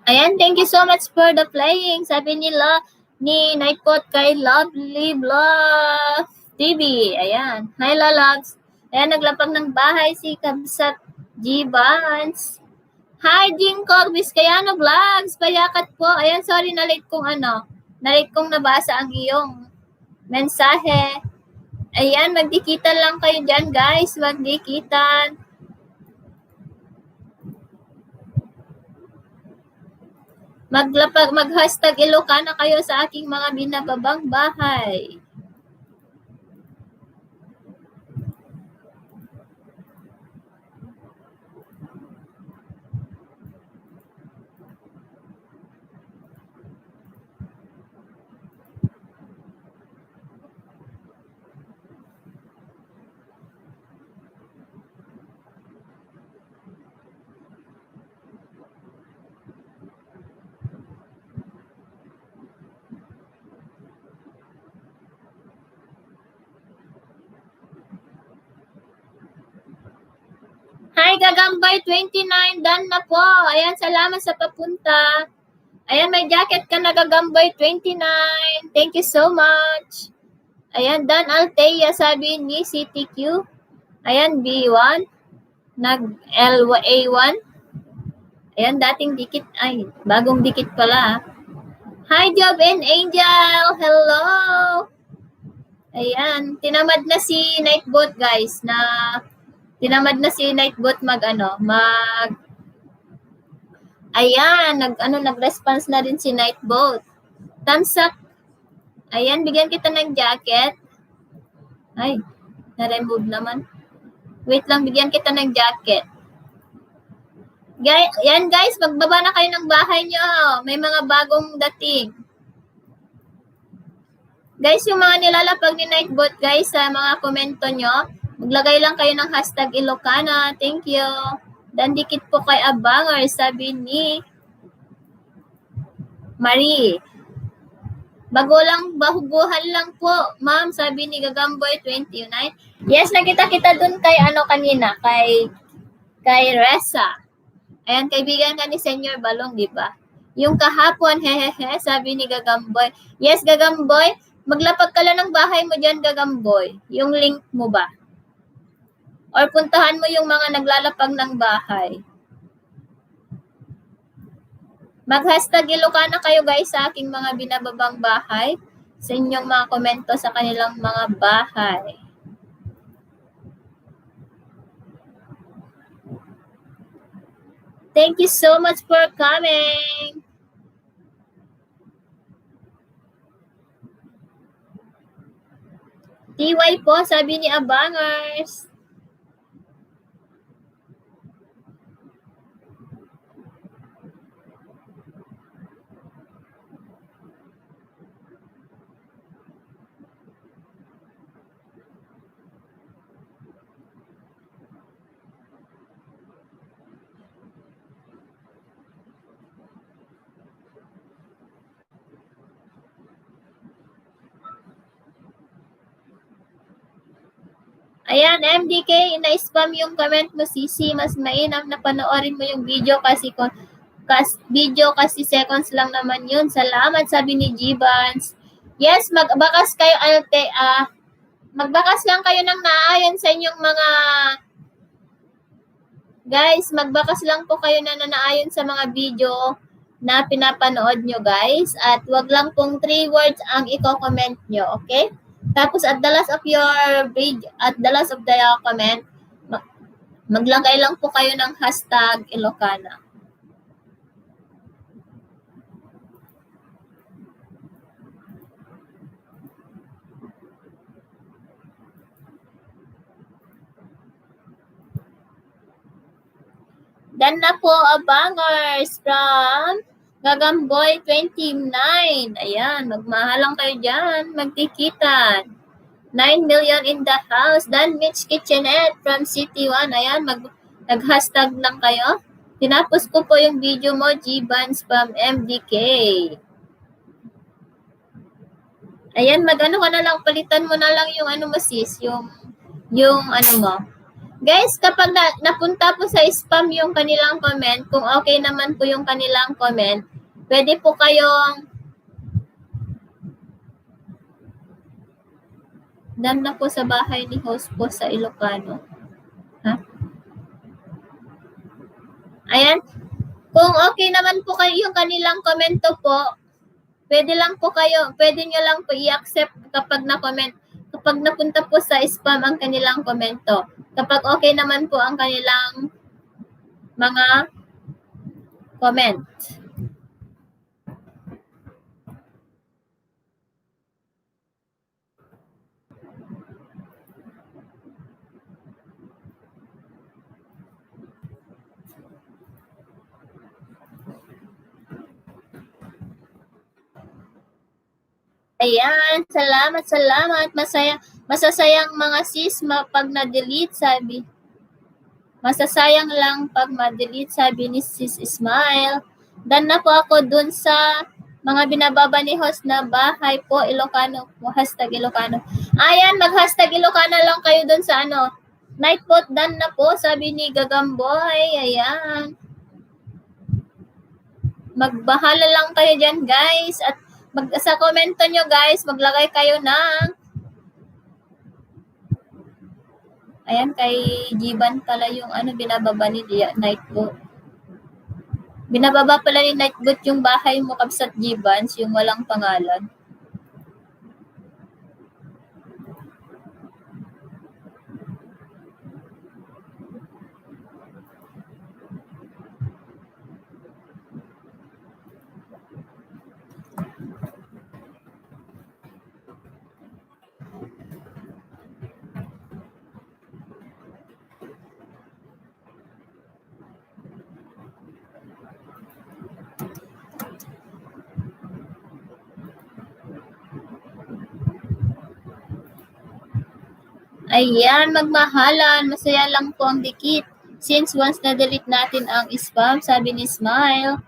Ayan, thank you so much for the playing. Sabi nila ni Nightbot kay Lovely Bluff TV. Ayan. Hi, Lalags. Ayan, naglapag ng bahay si Kabsat G. Vance. Hi, Jinko Vizcayano Vlogs. Payakat po. Ayan, sorry na late kong nabasa ang iyong mensahe. Ayan, magdikitan lang kayo dyan, guys. Magdikitan. Mag-hashtag Ilocana kayo sa aking mga binababang bahay. Hi, Gagambay 29, done na po. Ayan, salamat sa papunta. Ayan, may jacket ka na, Gagambay 29. Thank you so much. Ayan, Dan Altea, sabi ni CTQ. Ayan, B1. Nag-LA1. Ayan, dating dikit. Ay, bagong dikit pala. Hi, Job and Angel. Hello. Ayan, tinamad na si Nightbot, guys, tinamad na si Nightbot Ayan, nag-response na rin si Nightbot. Thumbs up. Ayan, bigyan kita ng jacket. Ay, na-remove naman. Wait lang, bigyan kita ng jacket. Yan guys, magbaba na kayo ng bahay nyo. May mga bagong dating. Guys, yung mga nilalapag ni Nightbot, guys, sa mga komento nyo, maglagay lang kayo ng hashtag Ilocana. Thank you. Dandikit po kay Abangar, sabi ni Marie. Bahuguhan lang po, ma'am, sabi ni Gagamboy 29. Yes, nakita kita dun kay kanina, kay Reza. Ayan, kaibigan ka ni Senyor Balong, di ba? Yung kahapon, hehehe, sabi ni Gagamboy. Yes, Gagamboy, maglapag ka lang ng bahay mo dyan, Gagamboy. Yung link mo ba? Or puntahan mo yung mga naglalapag ng bahay. Mag-hashtag Ilocana kayo guys sa aking mga binababang bahay. Sa inyong mga komento sa kanilang mga bahay. Thank you so much for coming. TY po, sabi ni Abangers. Ayan, MDK, na-spam yung comment mo, Sisi. Mas mainam na panoorin mo yung video kasi seconds lang naman yun. Salamat, sabi ni G-Vance. Yes, magbakas kayo, magbakas lang kayo ng naayon sa inyong mga guys, magbakas lang po kayo na naayon sa mga video na pinapanood nyo, guys. At wag lang pong 3 words ang i-comment nyo, okay? Tapos at the last of your video, at the last of the comment, maglagay lang po kayo ng hashtag Ilocana. Dan na po, Abangers from Gagamboy 29. Ayan, magmahalang kayo dyan. Magtikitan. 9 million in the house. Dan Mitch Kitchenette from City 1. Ayan, nag-hashtag lang kayo. Tinapos ko po yung video mo, G-Vance from MDK. Ayan, ka na lang, palitan mo na lang yung mo sis, yung mo. Guys, kapag napunta po sa spam yung kanilang comment, kung okay naman po yung kanilang comment, pwede po kayong dan na po sa bahay ni host po sa Ilocano. Ha? Ayan. Kung okay naman po kayo yung kanilang komento po, pwede nyo lang po i-accept kapag na-comment. Kapag napunta po sa spam ang kanilang komento. Kapag okay naman po ang kanilang mga comment. Ayan, salamat. Masasayang mga sis pag na-delete, sabi. Masasayang lang pag ma-delete, sabi ni Sis Smile. Dan na po ako dun sa mga binababa ni host na bahay po, Ilocano po, #Ilocano. Ayan, mag-hashtag Ilocano lang kayo dun sa Nightbot dan na po, sabi ni Gagamboy. Ayan. Magbahala lang kayo dyan, guys. At sa komento nyo, guys, maglagay kayo ng ayan, kay Giban pala yung binababa ni Nightbot. Binababa pala ni Nightbot yung bahay mo, Kabsat Gibans, yung walang pangalan. Ayan, magmahalan. Masaya lang po ang dikit. Since once na-delete natin ang spam, sabi ni Smile.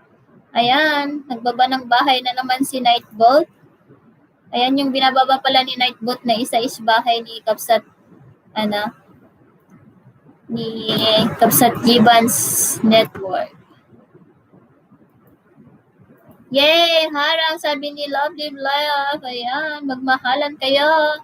Ayan, nagbaba ng bahay na naman si Nightbot. Ayan yung binababa pala ni Nightbot na isa is bahay ni Kabsat, ni Kabsat Gibans Network. Yay! Harang, sabi ni Lovely Love. Ayan, magmahalan kayo.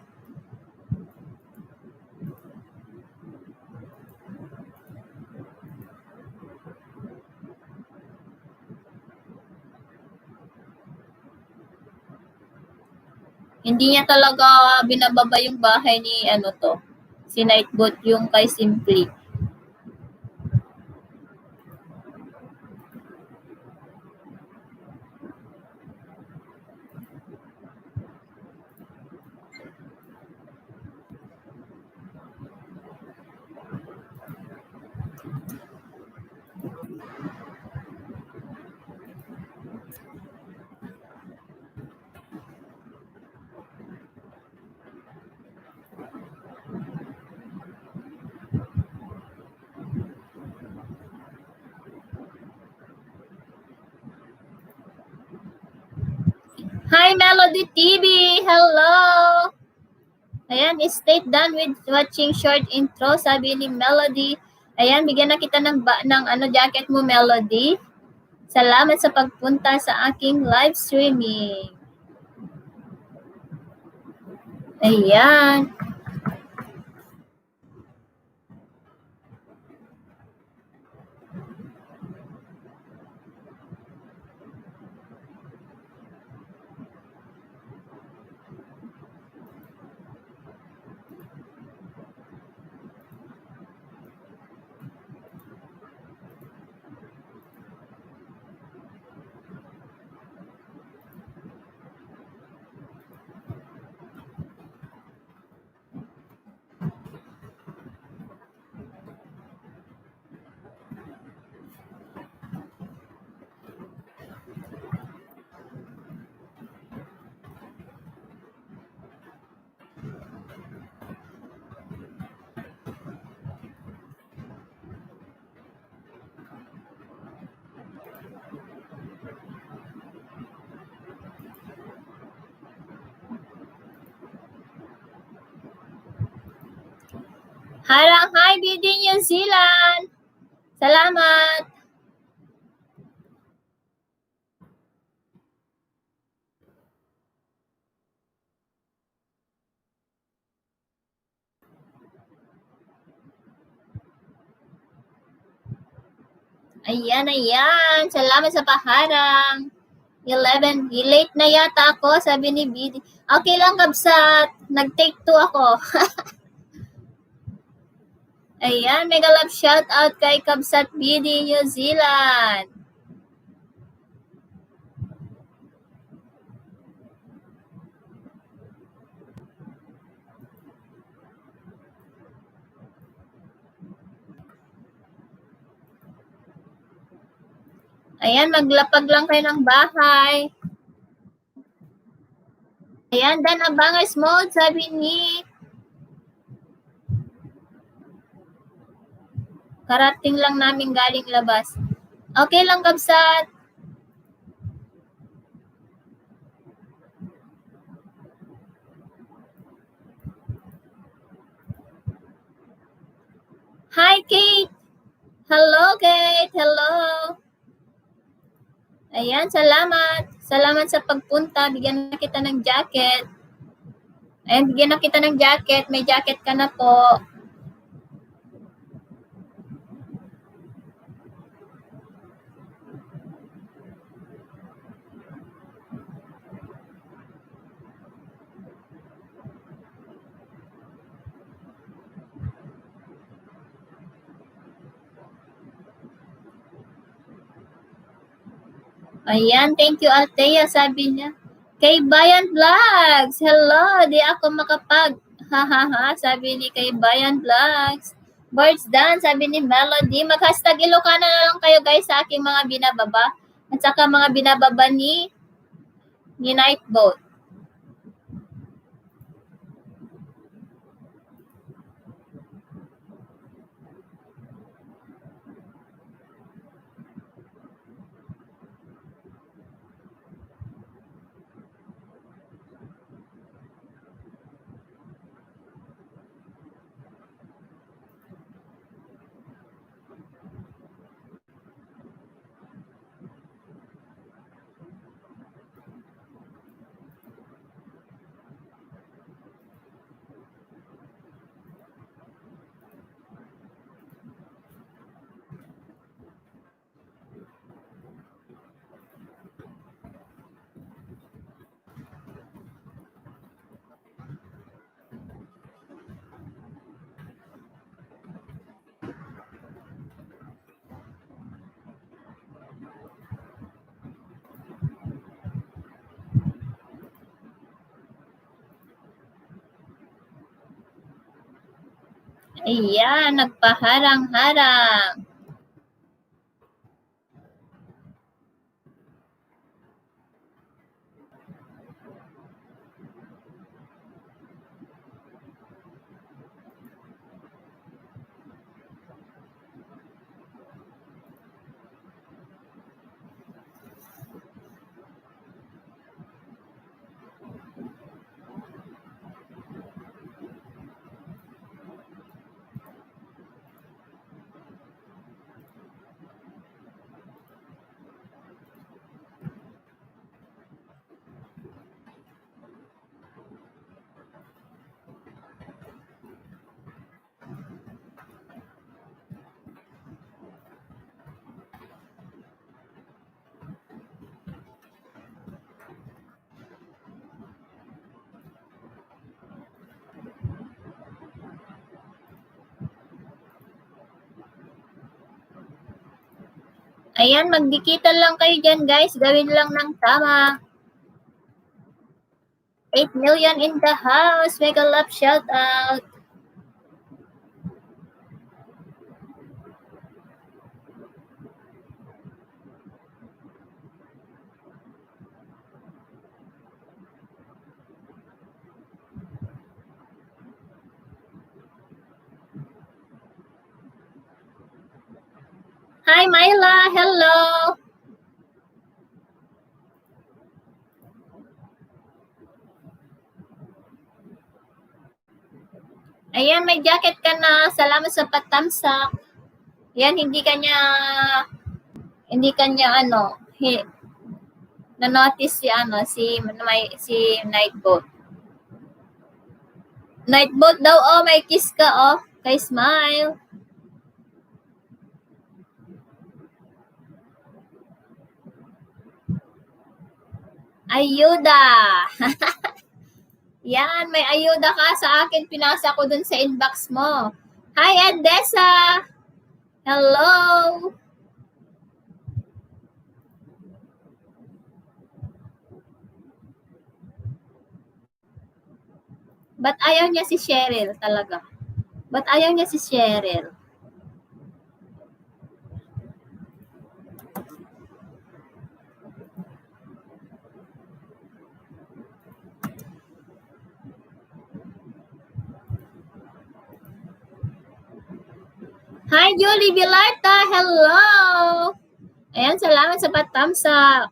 Hindi niya talaga binababa yung bahay ni si Nightbot, yung kay Simply. Hi, Melody TV! Hello! Ayan, stay done with watching short intro, sabi ni Melody. Ayan, bigyan na kita ng jacket mo, Melody. Salamat sa pagpunta sa aking live streaming. Ayan. Harang hi, BD New Zealand. Salamat. Ayan, ayan. Salamat sa paharang. 11. Late na yata ako, sabi ni BD. Okay lang, Kabsat. Nag-take 2 ako. Ayan, mega love shout out kay Kabsat BD New Zealand. Ayan, maglapag lang kayo ng bahay. Ayan, Dan Abangers mode, sabi ni karating lang namin galing labas. Okay lang, Kabsat. Hi, Kate. Hello, Kate. Hello. Ayan, salamat. Salamat sa pagpunta. Bigyan na kita ng jacket. Ayan, bigyan na kita ng jacket. May jacket ka na po. Ayan, thank you, Althea, sabi niya. Kay Bayan Vlogs, hello, di ako makapag. Hahaha, sabi ni kay Bayan Vlogs. Birds Dance, sabi ni Melody. Mag-hashtag Ilocana na lang kayo guys sa aking mga binababa. At saka mga binababa ni Nightboat. Ayan, nagpaharang-harang. Ayan, magdikita lang kayo dyan guys. Gawin lang ng tama. 8 million in the house. Mega love shout out. Hi, Myla. Hello. Ayan, may jacket ka na. Salamat sa patamsak. Yan, hindi kanya na-notice si Nightboat. Nightboat daw, oh, may kiss ka, oh, kay Smile. Ayuda. Yan, may ayuda ka sa akin. Pinasa ko dun sa inbox mo. Hi, Edessa. Hello. Ba't ayaw niya si Cheryl talaga? Ba't ayaw niya si Cheryl? Hi, Julie Villarta. Hello. Ayan, salamat sa patamsak.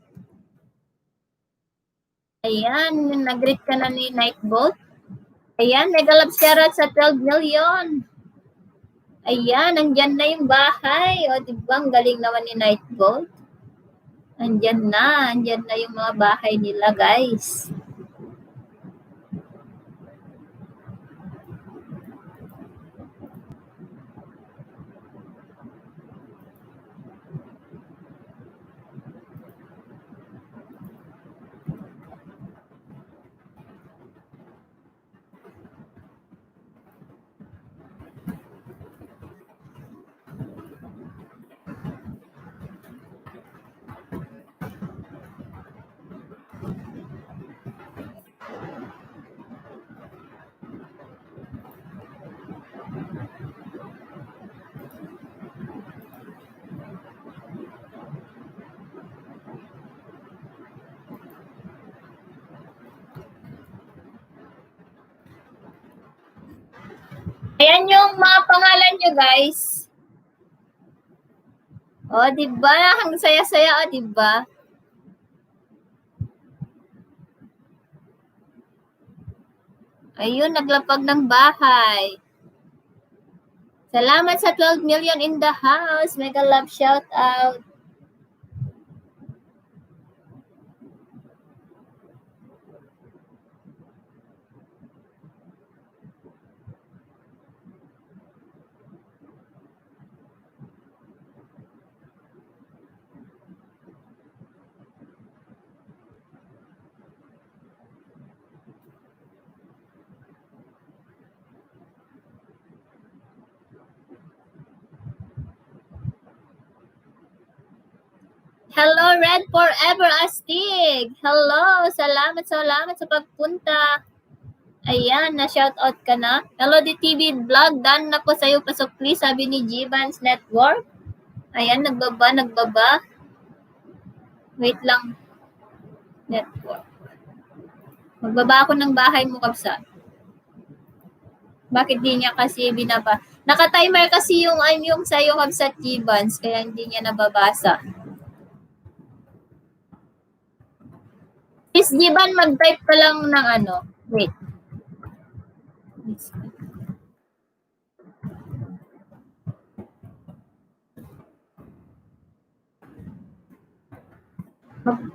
Ayan, nag-greet ka na ni Nightboat. Ayan, mega love shoutout sa 12 million. Ayan, nandyan na yung bahay. O, diba, ang galing naman ni Nightboat. Nandyan na yung mga bahay nila, guys. Ayan yung mga pangalan nyo, guys. O, diba? Ang saya-saya, o, diba? Ayun, naglapag ng bahay. Salamat sa 12 million in the house. Mega love shout out. Hello, Red Forever Astig. Hello, salamat sa pagpunta. Ayan, na-shoutout ka na. Hello, DTV Vlog. Done na po sa'yo. Pasok please, sabi ni G-Vans Network. Ayan, nagbaba. Wait lang. Network. Magbaba ako ng bahay mo, Kapsa. Bakit di niya kasi binaba? Naka-timer kasi yung sa'yo, Kapsa, G-Vans. Kaya hindi niya nababasa. Miss Giban, mag-type ka lang ng wait.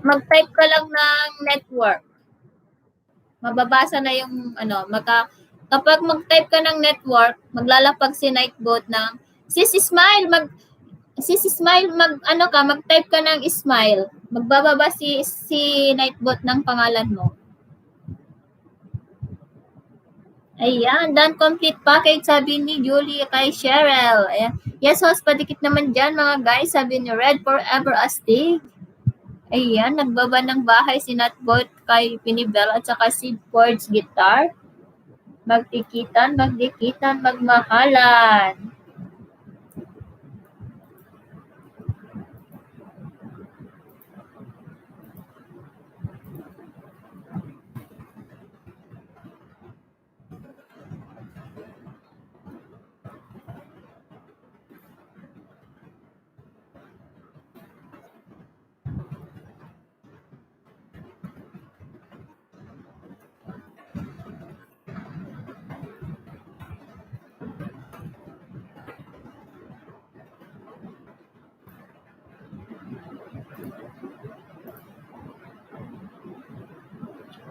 Mag-type ka lang ng network. Mababasa na yung kapag mag-type ka ng network, maglalapag si Nightboat ng Sis Smile, mag-type ka ng Smile. Magbababa si Nightboat ng pangalan mo. Ayan, done complete package, sabi ni Julie kay Cheryl. Ayan. Yes, host, padikit naman dyan mga guys, sabi ni Red Forever Astig. Ayan, nagbaba ng bahay si Nightboat kay Pinibel at saka si Forge Guitar. Magdikitan, magmahalan.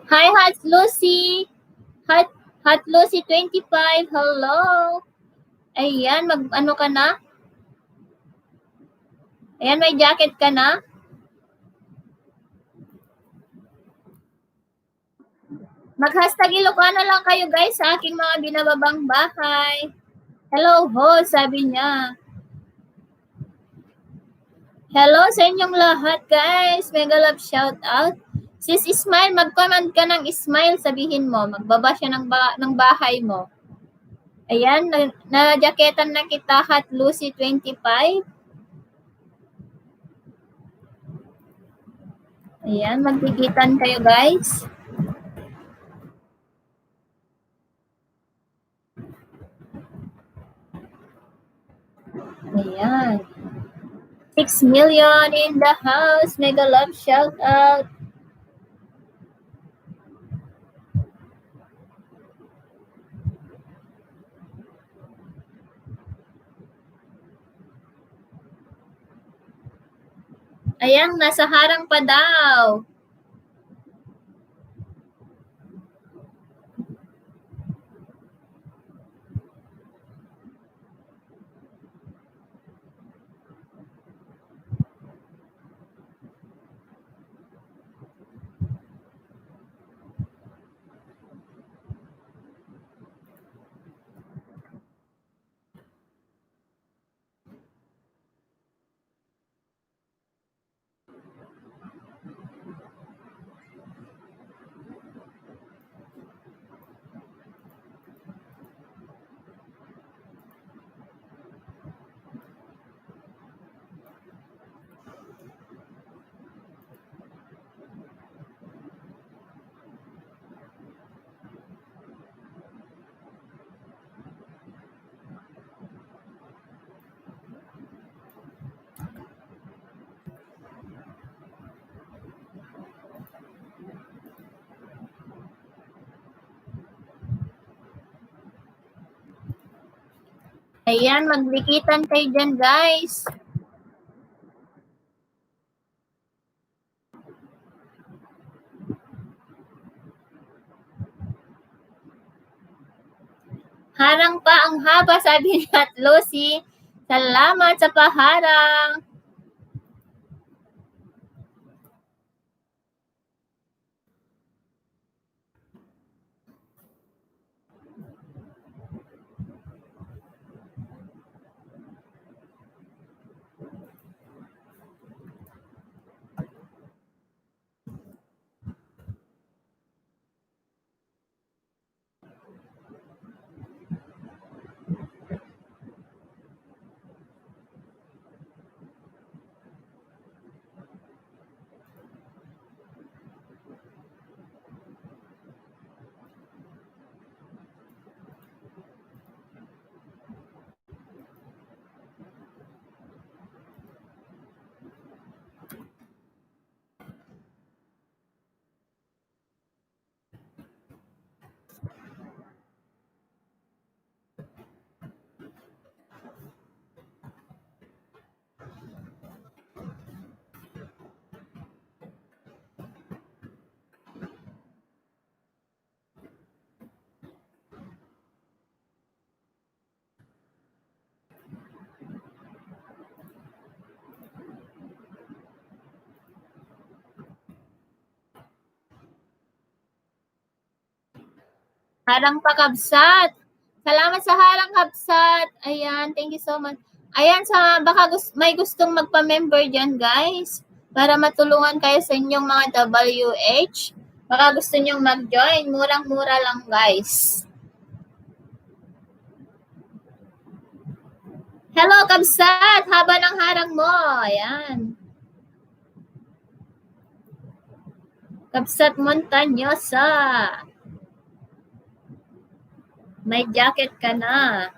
Hi, Hot Lucy. Hot Lucy 25. Hello. Ayan, ano ka na? Ayan, may jacket ka na? Mag-hashtag Ilocano lang kayo guys sa aking mga binababang bahay. Hello ho, sabi niya. Hello sa inyong lahat guys. Mega love shout out. Sis Smile, mag-comment ka ng smile, sabihin mo. Magbaba siya ng bahay mo. Ayan, na-jacketan na kita, Hot Lucy 25. Ayan, magtikitan kayo guys. Ayan. 6 million in the house. Mega love shout out. Ayan, nasa harang pa daw. Ayan, maglikitan kayo dyan, guys. Harang pa ang haba, sabi ni Hot Lucy. Salamat sa paharang. Harang pa, Kabsat. Salamat sa harang, Kabsat. Ayan, thank you so much. Ayan, baka may gustong magpa-member dyan, guys. Para matulungan kayo sa inyong mga WH. Baka gusto nyong mag-join. Murang-mura lang, guys. Hello, Kabsat. Haba ng harang mo. Ayan. Kabsat Montañosa. May jacket ka na.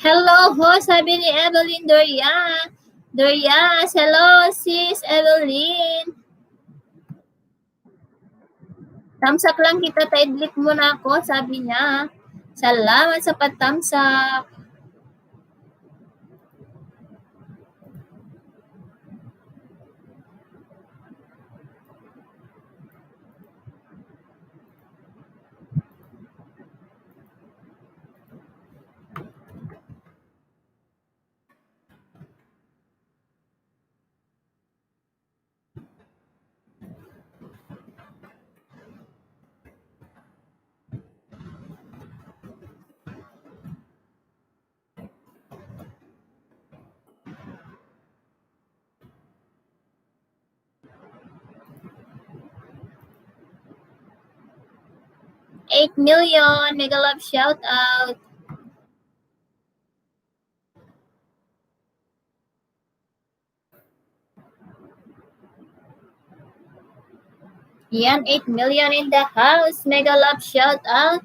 Hello ho, sabi ni Evelyn Doria. Doria, hello sis Evelyn. Thumbs up lang kita, ta-edit muna ako, sabi niya. Salamat sa pat-thumbs up. $8 million, mega love shout out. Yan, 8 million in the house. Mega love shout out.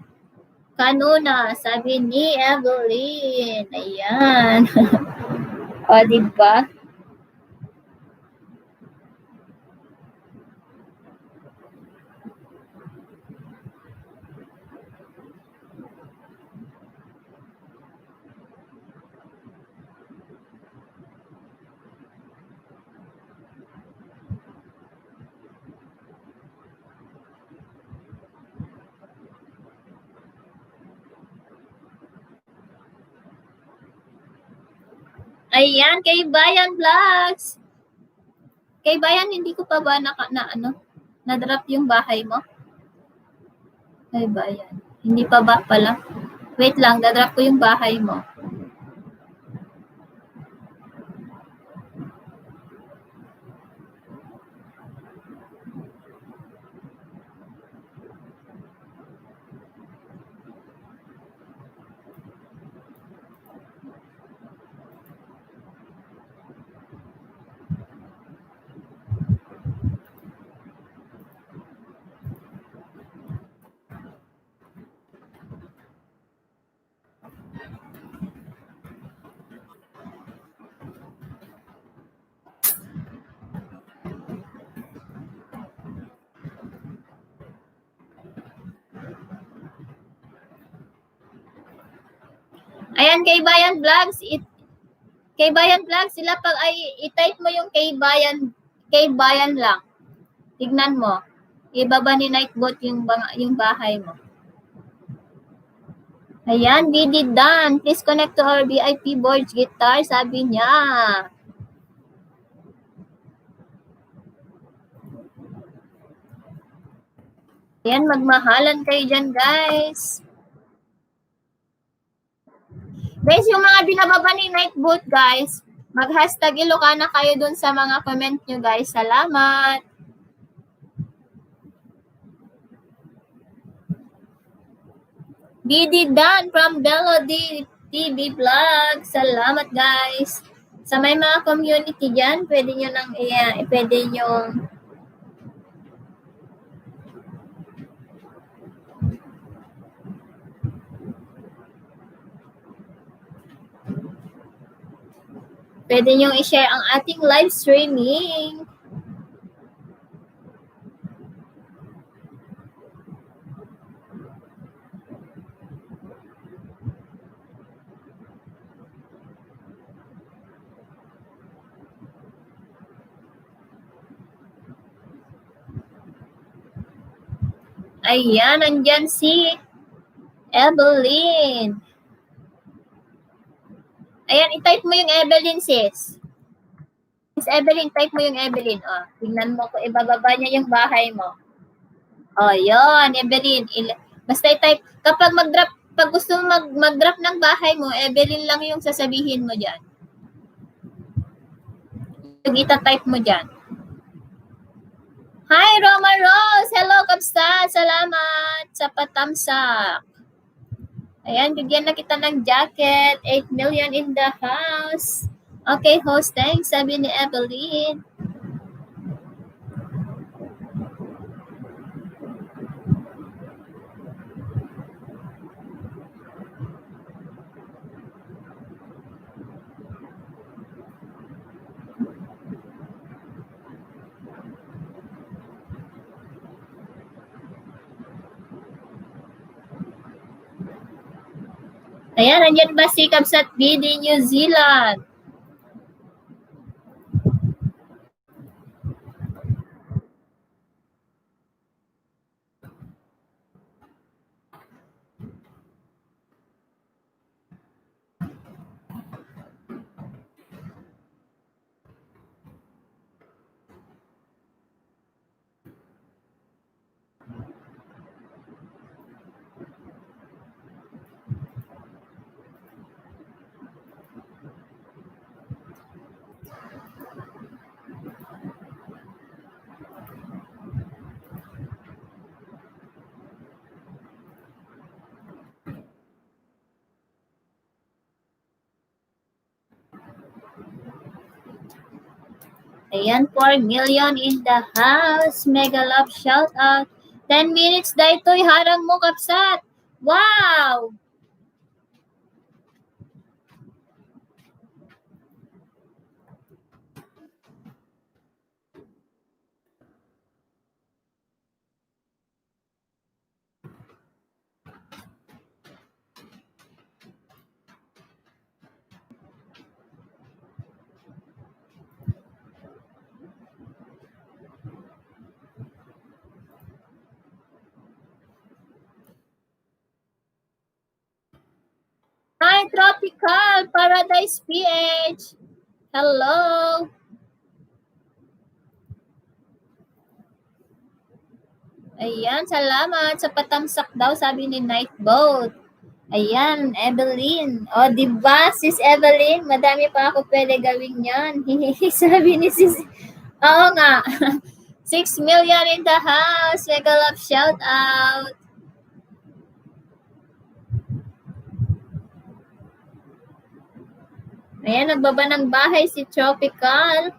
Kanuna, sabi ni Evelyn. Ayan. O, diba? Ayan, kay Bayan Vlogs. Kay Bayan, hindi ko pa ba na-drop yung bahay mo? Kay Bayan. Hindi pa ba pala? Wait lang, da-drop ko yung bahay mo. Ayan, kay Bayan Vlogs. Kay Bayan Vlogs, sila pag ay i-type mo yung kay Bayan lang. Tignan mo. Ibaba ni Nightbot yung bahay mo. Ayan, BD done. Please connect to our VIP Boards Guitar, sabi niya. Ayan, magmahalan kayo dyan, guys. Guys, yung mga binababa ni Nightbot, guys, mag-hashtag Ilocana kayo dun sa mga comment nyo, guys. Salamat. BD Dan from Delody TV Vlog. Salamat, guys. Sa may mga community dyan, pwede nyo pwede nyo i-share ang ating live streaming. Ayan, nandyan si Evelyn. Ayan, i-type mo yung Evelyn, sis. Miss Evelyn, type mo yung Evelyn. O, tingnan mo kung ibababa niya yung bahay mo. O, yun, Evelyn. Basta i-type. Kapag pag gusto mo mag-drop ng bahay mo, Evelyn lang yung sasabihin mo dyan. Yung ita-type mo dyan. Hi, Roma Rose! Hello, Kapsta! Salamat sa patamsak. Ayan, bigyan na kita ng jacket. 8 million in the house. Okay, host, thanks. Sabi ni Evelyn. Ayan, nandiyan ba si Kabsat BD New Zealand? Ayan, 4 million in the house. Mega love shout out. 10 minutes daytoy harang mo, Kapsat. Wow! Hi, Tropical Paradise PH. Hello. Ayan, salamat sa patamsak daw, sabi ni Nightboat. Ayan, Evelyn. O, diba, sis Evelyn? Madami pa ako pwede gawin yan. Sabi ni sis. Oo nga. 6 million in the house. Mega love shout out. Ayan, nagbaba ng bahay si Tropical.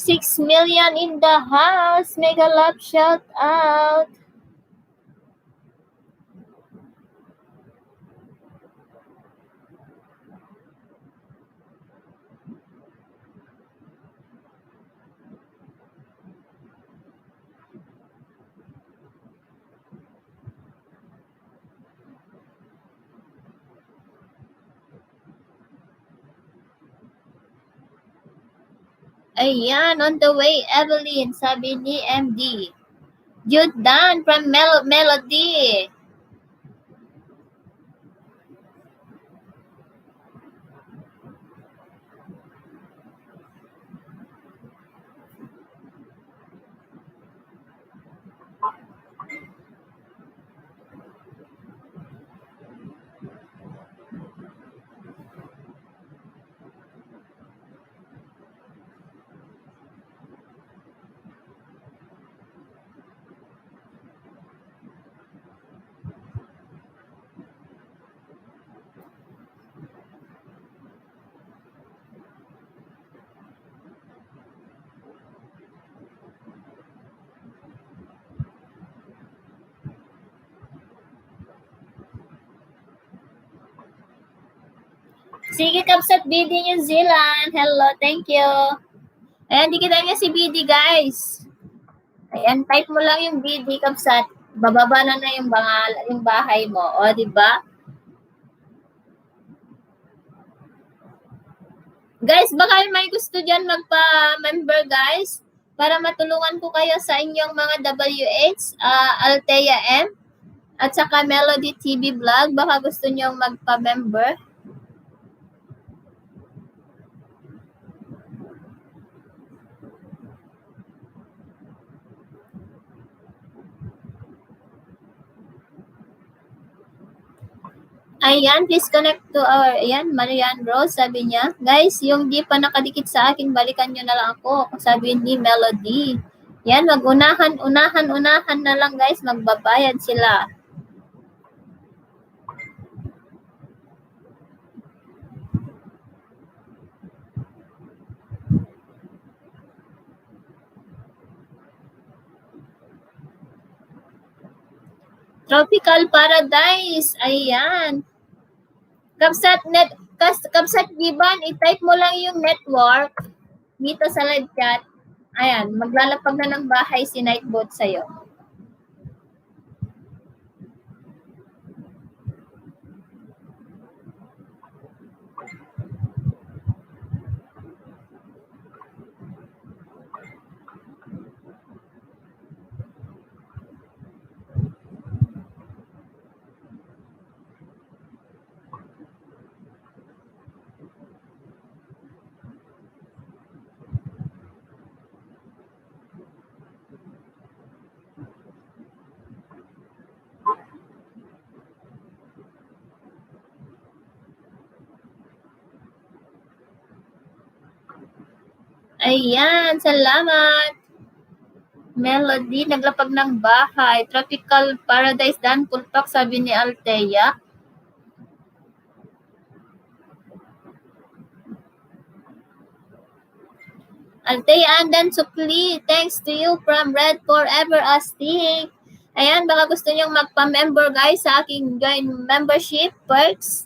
$6 million in the house. Mega love shout out. Ayan, on the way, Evelyn, sabi ni MD. Jude Dan from Melody. Sige, Kapsat BD New Zealand. Hello, thank you. Ayan, di kita niya si BD, guys. Ayan, type mo lang yung BD, Kapsat. Bababa na yung bahay mo. O, di ba? Guys, baka may gusto dyan magpa-member, guys. Para matulungan ko kayo sa inyong mga WH, Althea M, at saka Melody TV Vlog. Baka gusto nyo magpa-member. Ayan, please connect to our, ayan, Marianne Rose, sabi niya. Guys, yung di pa nakadikit sa akin, balikan nyo na lang ako. Sabi ni Melody. Yan, unahan na lang, guys. Magbabayad sila. Tropical Paradise. Ayan. Kapsat Giban, i-type mo lang yung network dito sa live chat. Ayan, maglalapag na ng bahay si Nightbot sa'yo. Ayan, salamat. Melody, naglapag ng bahay. Tropical Paradise Dan Pulpak, sabi ni Althea. Althea Andan Sukli, thanks to you from Red Forever Astig. Ayan, baka gusto nyong magpa-member guys sa aking join membership perks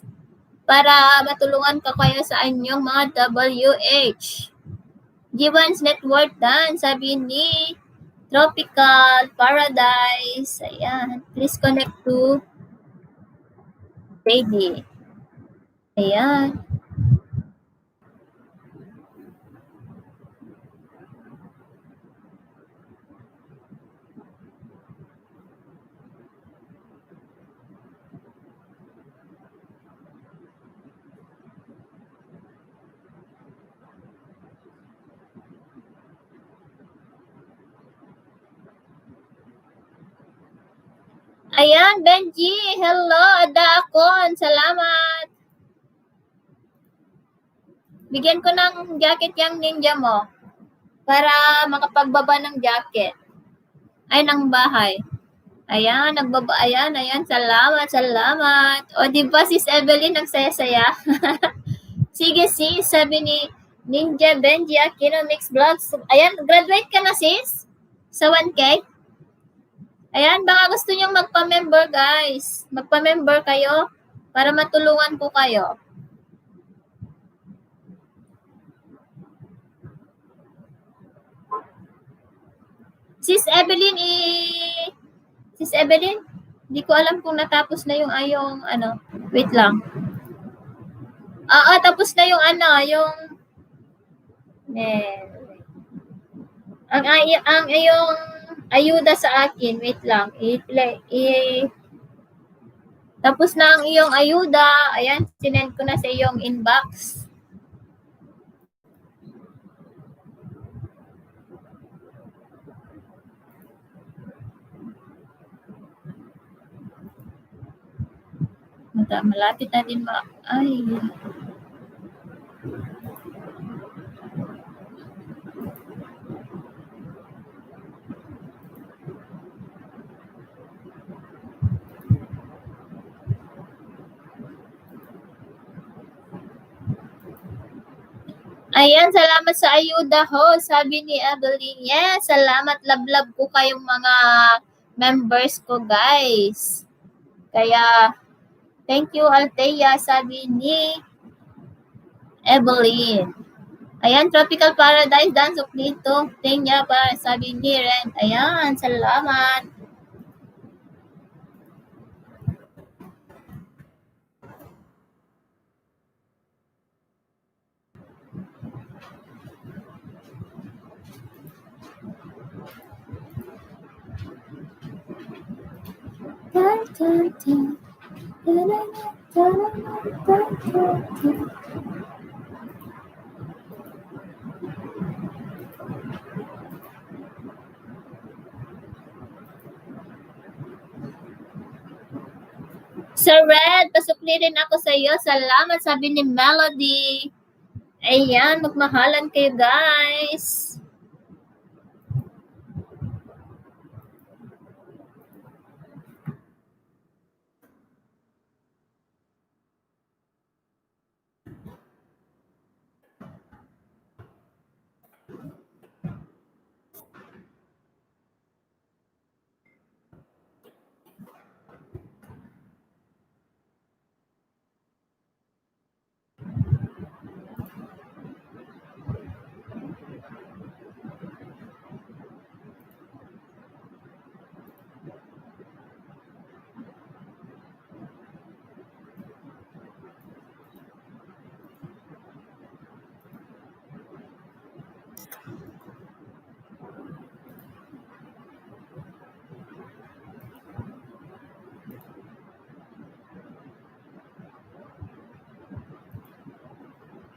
para matulungan ka kayo sa inyong mga WH. Gibbons Network Dan, sabi ni Tropical Paradise. Ayan, please connect to baby. Ayan. Ayan, Benji. Hello, Ada Akon. Salamat. Bigyan ko ng jacket yung ninja mo para makapagbaba ng jacket. Ay, ng bahay. Ayan, nagbaba. Ayan. Salamat. O, di ba sis Evelyn nagsaya-saya? Sige sis, sabi ni Ninja Benji Aquino Mix Vlogs. Ayan, graduate ka na sis? Sa 1K? Ayan, baka gusto nyong magpa-member guys. Magpa-member kayo para matulungan ko kayo. Sis Evelyn, hindi ko alam kung natapos na yung wait lang. Tapos na yung ang iyong ayuda sa akin, wait lang. Tapos na ang iyong ayuda. Ayan, sinend ko na sa iyong inbox. Malapit na din Ayan, salamat sa ayuda ho, sabi ni Evelyn. Yes, salamat, love ko kayong mga members ko, guys. Kaya, thank you, Althea, sabi ni Evelyn. Ayan, Tropical Paradise, dance of dito. Thank you pa, sabi ni Ren. Ayan, salamat. Sir Red, pasukli rin ako sa iyo. Salamat, sabi ni Melody. Ayan, magmahalan kayo, guys.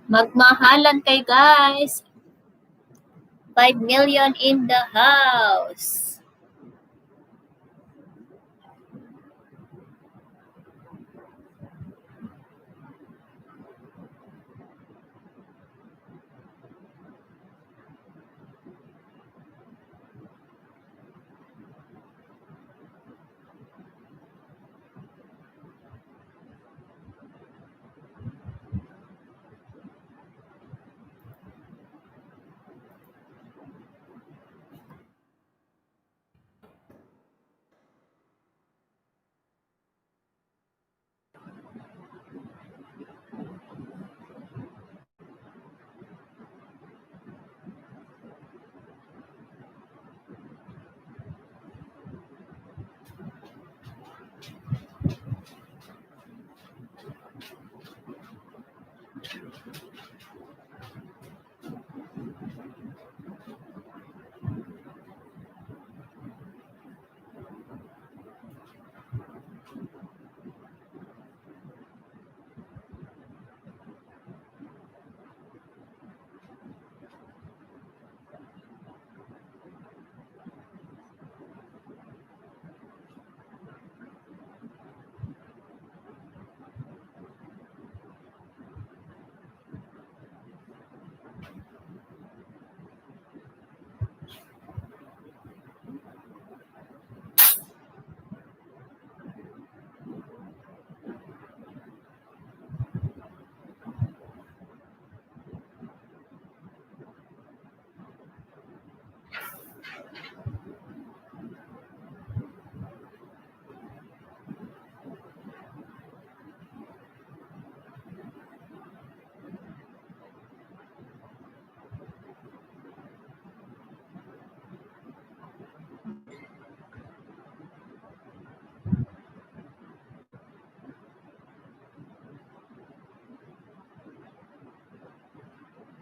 Magmahalan kay guys. 5 million in the house.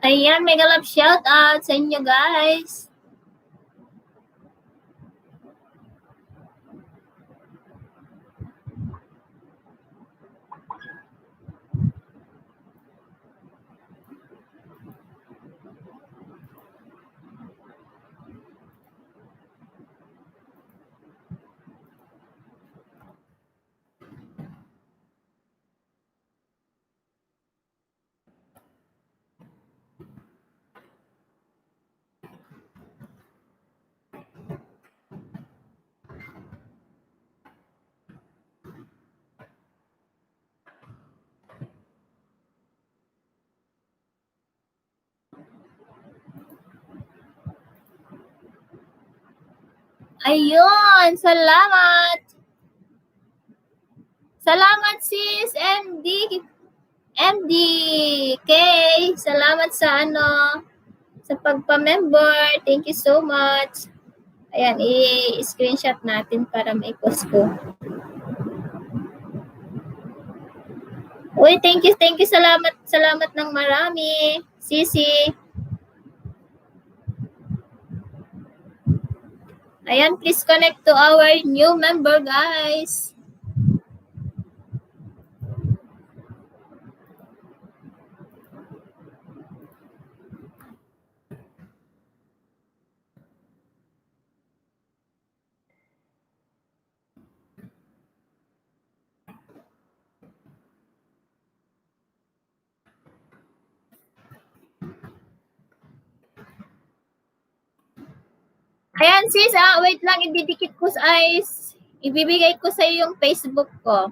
Ayan, mega love shout out sa inyo guys. Ayun, salamat. Salamat sis MDK. Salamat sa sa pagpa-member. Thank you so much. Ayan, i-screenshot natin para may post ko. Uy, thank you. Salamat ng marami. Sisi. Ayan, please connect to our new member, guys. Ayan sis, wait lang, ididikit ko sa eyes. Ibibigay ko sa iyo yung Facebook ko.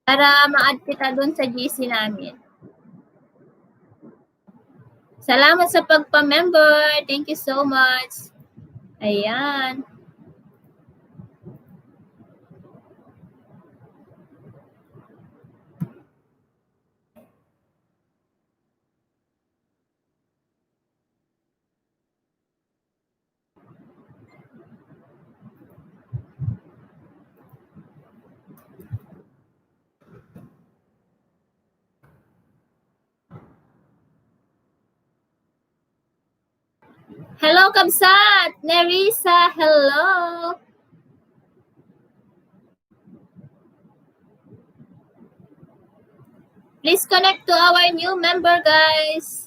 Para ma-add kita doon sa GC namin. Salamat sa pagpa-member. Thank you so much. Ayan. Hello, Kabsat! Nerissa, hello! Please connect to our new member, guys.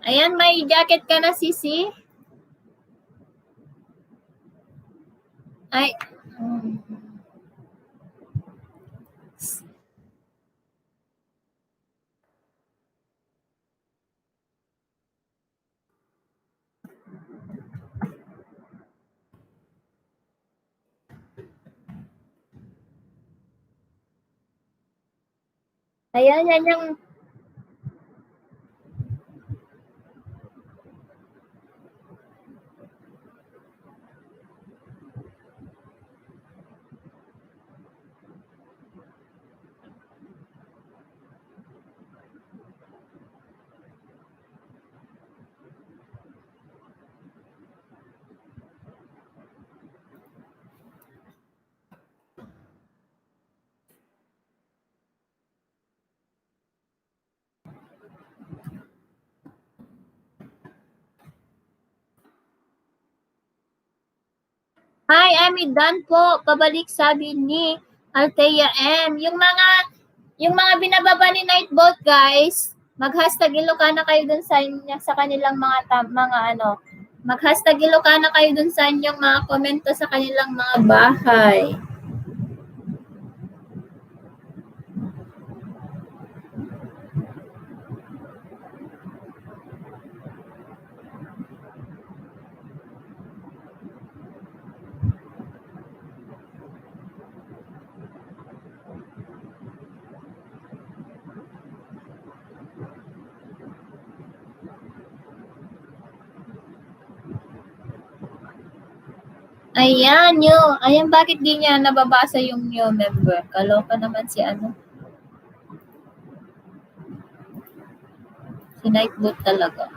Ayan, may jacket ka na, Sisi. Ay. Ayan, yan yung... Hi, Emmy Dan po. Pabalik, sabi ni Althea M. Yung mga binababa ni Nightboat, guys, mag-hashtag Ilocana kayo dun sa kanilang mag-hashtag Ilocana kayo dun sa inyong mga komento sa kanilang mga bahay. Ayan, bakit di niya nababasa yung new member? Kaloka naman si si Nightboat talaga.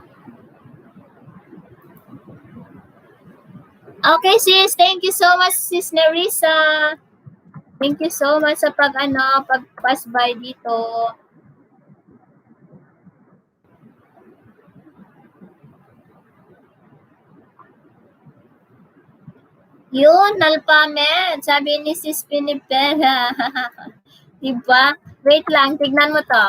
Okay, sis. Thank you so much, sis Nerissa. Thank you so much sa pag-pass by dito. Yun, Nalpamet. Sabi ni sis Pinipera. Diba? Wait lang, tignan mo to.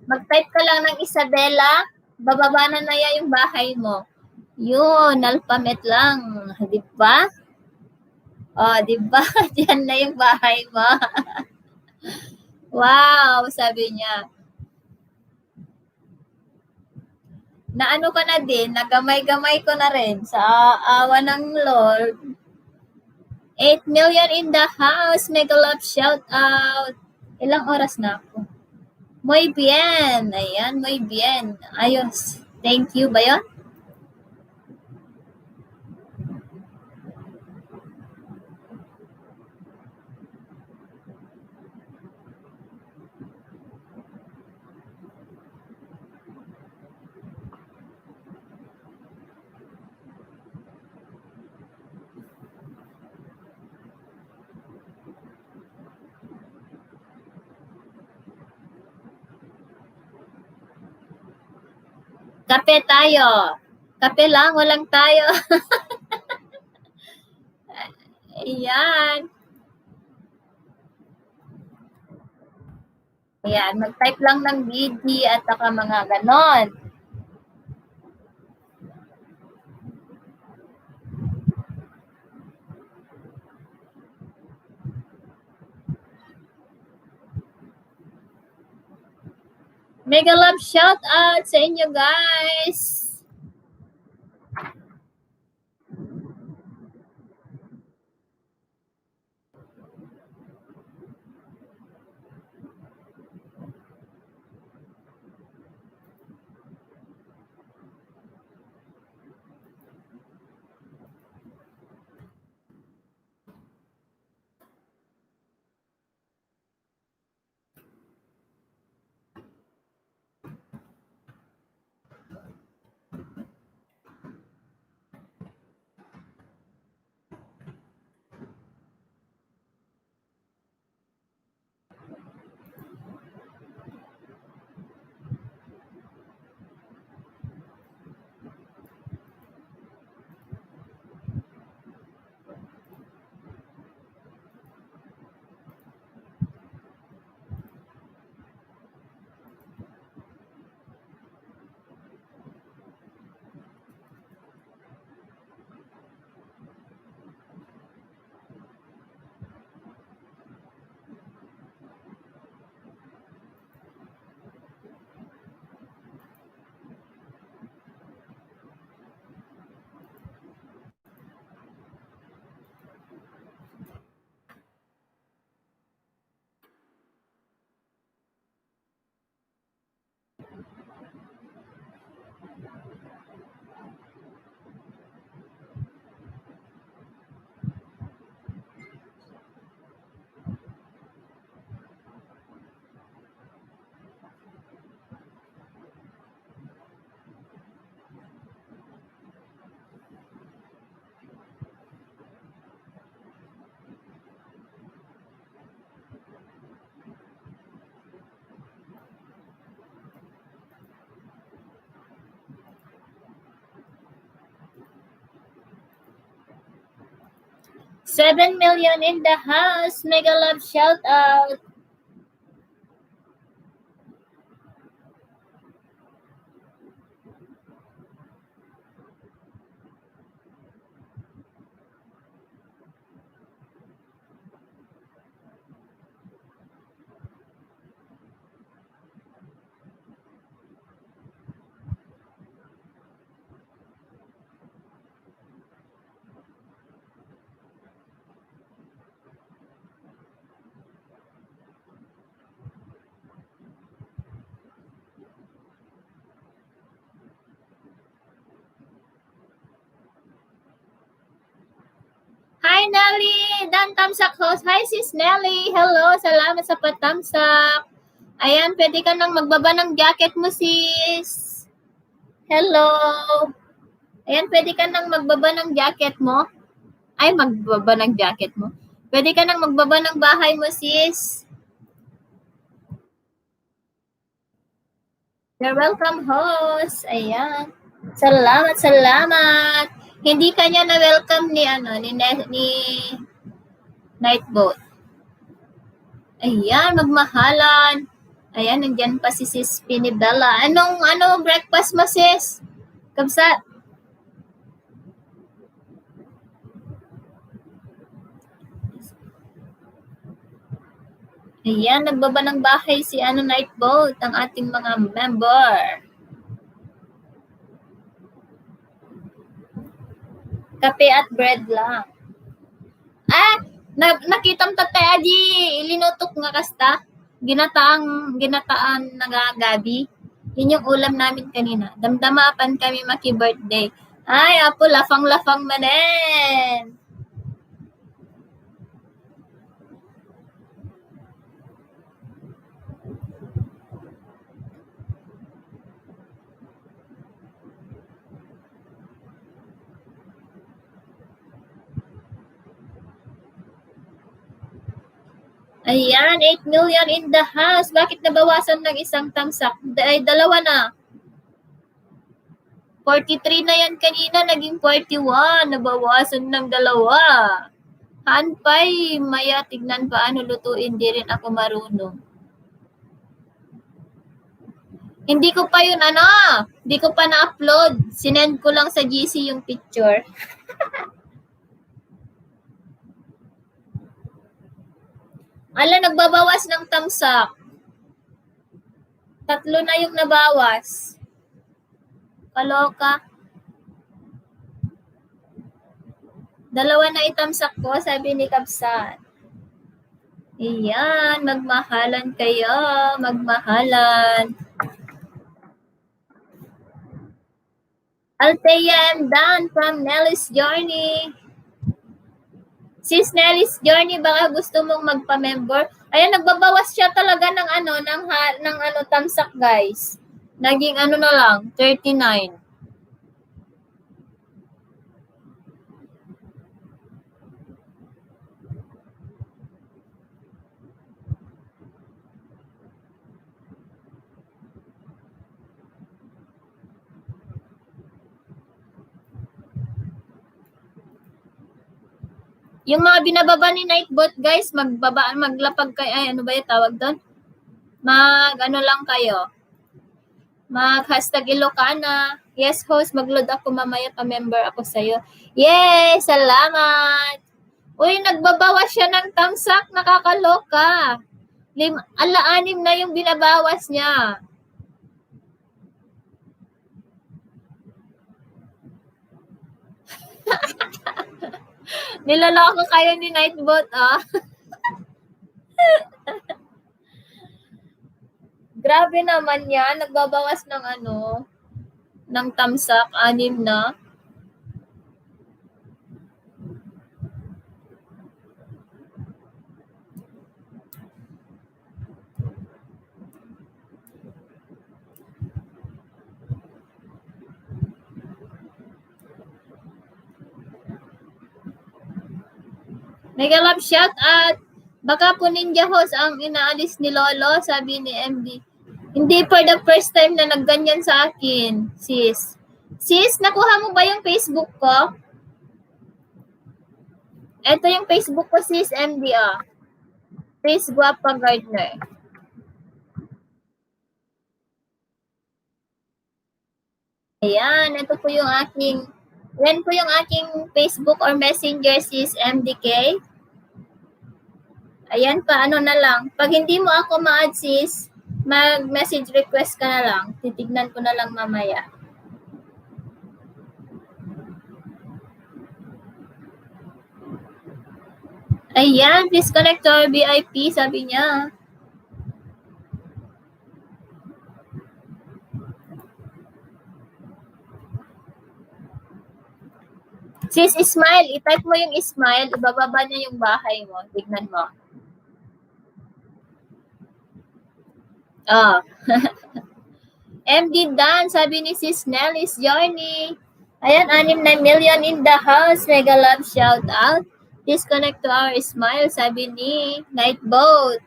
Mag-type ka lang ng Isabela, bababa na yan yung bahay mo. Yun, Nalpamet lang. Diba? Oh, diba? Diyan na yung bahay mo. Wow, sabi niya. Naano ka na din, nagamay-gamay ko na rin sa awa ng Lord. 8 million in the house. Mega love shout out. Ilang oras na ako? Muy bien. Ayan, muy bien. Ayos. Thank you ba yun? Kape tayo. Kape lang, walang tayo. Ayan. Ayan, mag-type lang ng BD at saka mga ganon. Mega love shout out sa inyo, guys. 7 million in the house. Mega love shout out. Hi Nelly! Dan Tamsak host. Hi sis Nelly! Hello! Salamat sa patamsak. Ayan, pwede ka nang magbaba ng jacket mo sis. Hello! Ayan, pwede ka nang magbaba ng jacket mo. Ay, magbaba ng jacket mo. Pwede ka nang magbaba ng bahay mo sis. You're welcome host. Ayan. Salamat, salamat. Hindi kanya na-welcome ni Nightboat. Ayan, magmahalan. Ayan, nandiyan pa si sis Pinibella. Anong breakfast mo sis? Kabsat. Ayan, nagbaba ng bahay si Nightboat, ang ating mga member. Kape at bread lang. Nakitam tatay aji, ilinutok nga kasta. Ginataan nga gabi. Yun yung ulam namin kanina. Damdamapan kami maki-birthday. Ay, apo, lafang-lafang manen. Ayan, 8 million in the house. Bakit nabawasan ng isang tamsak? Ay, dalawa na. 43 na yan kanina, naging 41. Nabawasan ng dalawa. Hanpay, maya tignan paano lutuin, di rin ako marunong. Hindi ko pa yun, hindi ko pa na-upload. Sinend ko lang sa GC yung picture. Ala, nagbabawas ng tamsak. 3 na yung nabawas. Kaloka. 2 na itamsak ko, sabi ni Kapsat. Iyan, magmahalan kayo. Magmahalan. Althea M. Dan from Nelly's Journey. Sis Nelly's Journey, baka gusto mong magpa-member. Ayan, nagbabawas siya talaga ng tamsak, guys. Naging na lang, 39. Yung mga binababa ni Nightbot, guys, maglapag kayo, ay, ano ba yung tawag doon? Lang kayo. Mag-hashtag Ilocana. Yes, host, mag-load ako mamaya, pa-member ako sa'yo. Yay! Salamat! Uy, nagbabawas siya ng tamsak, nakakaloka. 6 na yung binabawas niya. Niloloko kayo ni Nightbot, Grabe naman yan. Nagbabawas ng tamsak. 6 na. Mega love shout out. Baka po Ninja Host ang inaalis ni Lolo, sabi ni MD. Hindi for the first time na nagganyan sa akin, sis. Sis, nakuha mo ba yung Facebook ko? Ito yung Facebook ko, sis MD, Face Guapa Gardner. Ayan, ito po yung yan po yung aking Facebook or Messenger, sis MDK. Ayan pa, ano na lang. Pag hindi mo ako ma-add, sis, mag-message request ka na lang. Titignan ko na lang mamaya. Ayan, please connect to our VIP, sabi niya. Sis, smile. I-type mo yung smile. Ibababa niya yung bahay mo. Tignan mo. Oh. MD Dan, sabi ni Sis Nelly's Journey. Ayan, 6 na million in the house. Mega love shout out. Please connect to our smile, sabi ni Nightboat.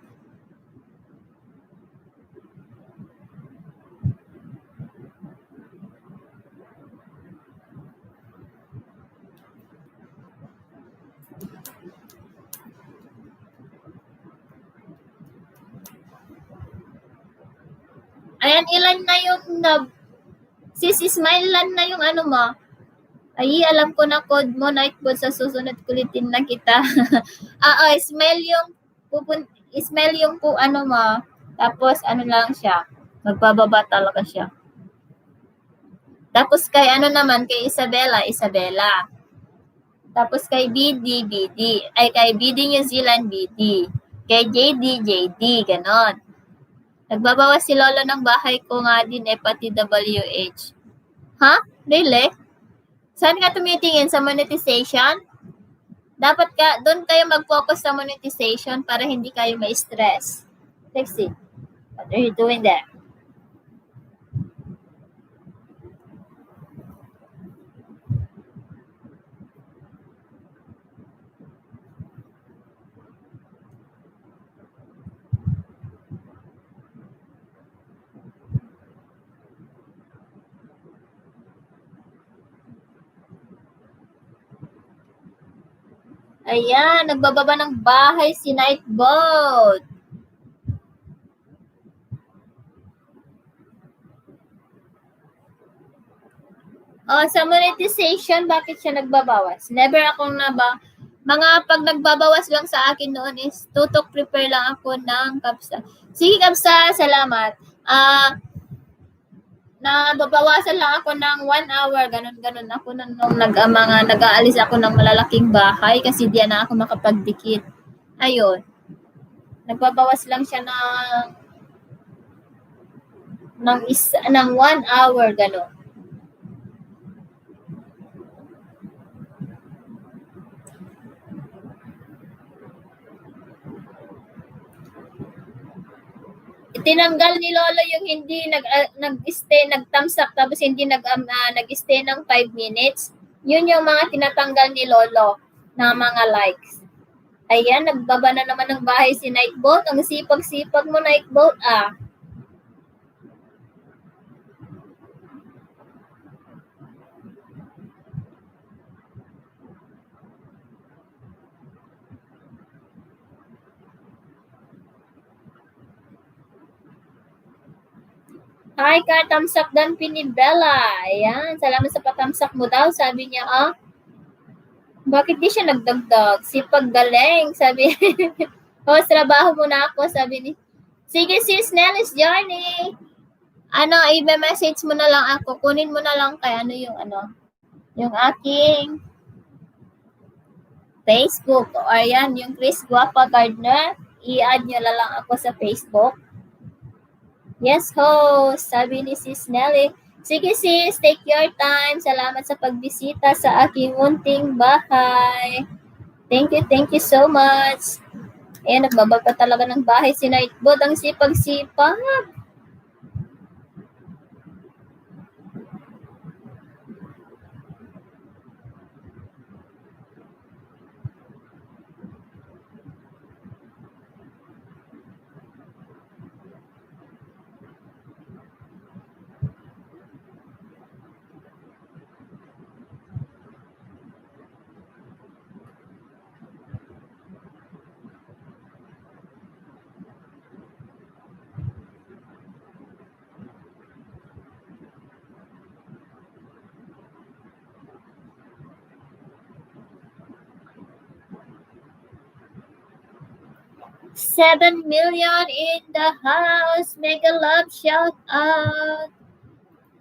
Ayan, ilan na yung Sis, smile lang na yung ano mo. Ay, alam ko na code mo, Nightboat. Sa susunod kulitin na kita. Smile yung po ano mo. Tapos ano lang siya. Magbababa talaga siya. Tapos kay ano naman, kay Isabella. Tapos kay BD. Ay, kay BD New Zealand, BD. Kay JD, ganon. Nagbabawas si Lolo ng bahay ko nga din, pati WH. Ha? Really? Saan ka tumitingin? Sa monetization? Dapat doon kayo mag-focus sa monetization para hindi kayo ma-stress. Lexi, what are you doing there? Ayan, nagbababa ng bahay si Nightboat. Sa monetization, bakit siya nagbabawas? Never akong pag nagbabawas lang sa akin noon is tutok prepare lang ako ng kapsa. Sige kapsa, salamat. Nababawasan lang ako ng 1 hour, ganun ako nung nag-aalis ako ng malalaking bahay kasi diyan na ako makapagdikit. Ayun. Nagbabawas lang siya ng 1 hour, ganun. Tinanggal ni Lolo yung hindi nag-stay, nag-thumbs-up, tapos hindi nag-stay ng 5 minutes. Yun yung mga tinatanggal ni Lolo na mga likes. Ayan, nagbaba na naman ng bahay si Nightboat. Ang sipag-sipag mo, Nightboat, Hi ka, thumbs up dan Pinibella. Ayan, salamat sa pa-thumbs up mo daw. Sabi niya, bakit di siya nagdagdag? Sipag galing, sabi. Trabaho muna ako, sabi ni. Sige, sis Nelly's Journey. I-message mo na lang ako. Kunin mo na lang kay yung aking Facebook. O ayan, yung Chris Guapa Gardner. I-add nyo na lang ako sa Facebook. Yes, host, sabi ni Sis Nelly. Sige sis, take your time. Salamat sa pagbisita sa aking munting bahay. Thank you so much. Ayan, nagbababa talaga ng bahay si Nightboat. Ang sipag-sipag. 7 million in the house. Mega love shout out.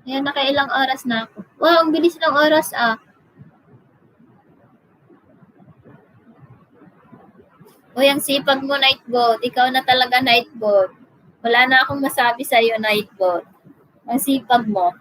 Ayan, nakailang oras na ako. Wow, ang bilis ng oras Uy, ang sipag mo, Nightbot. Ikaw na talaga, Nightbot. Wala na akong masabi sa'yo, Nightbot. Ang sipag mo.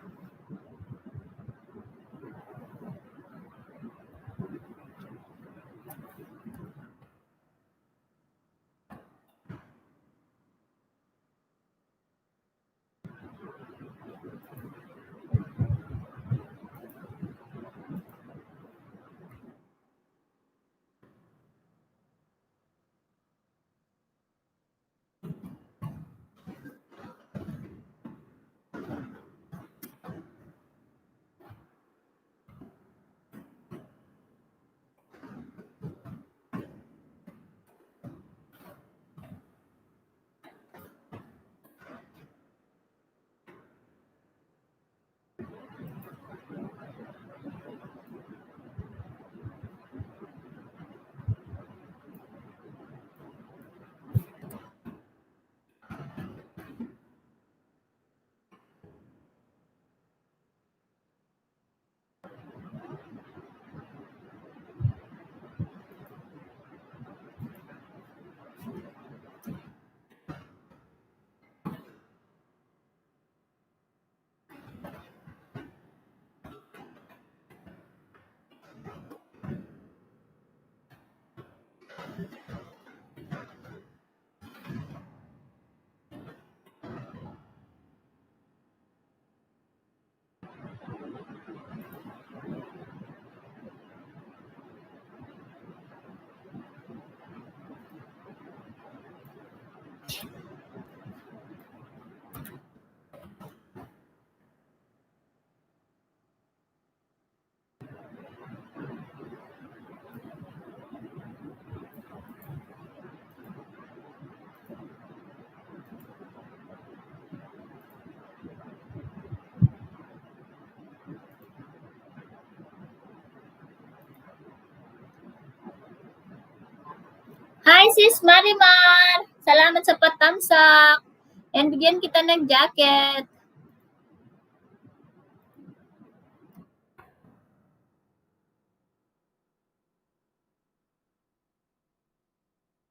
Hi, sis Marimar! Salamat sa patamsak. And bigyan kita ng jacket.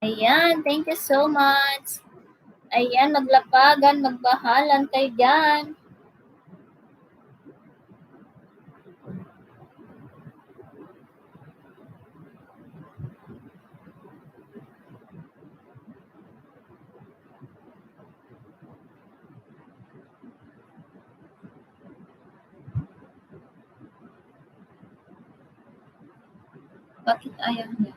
Ayan, thank you so much. Ayan, maglapagan, magbahalan kayo dyan. Bakit ayaw niya?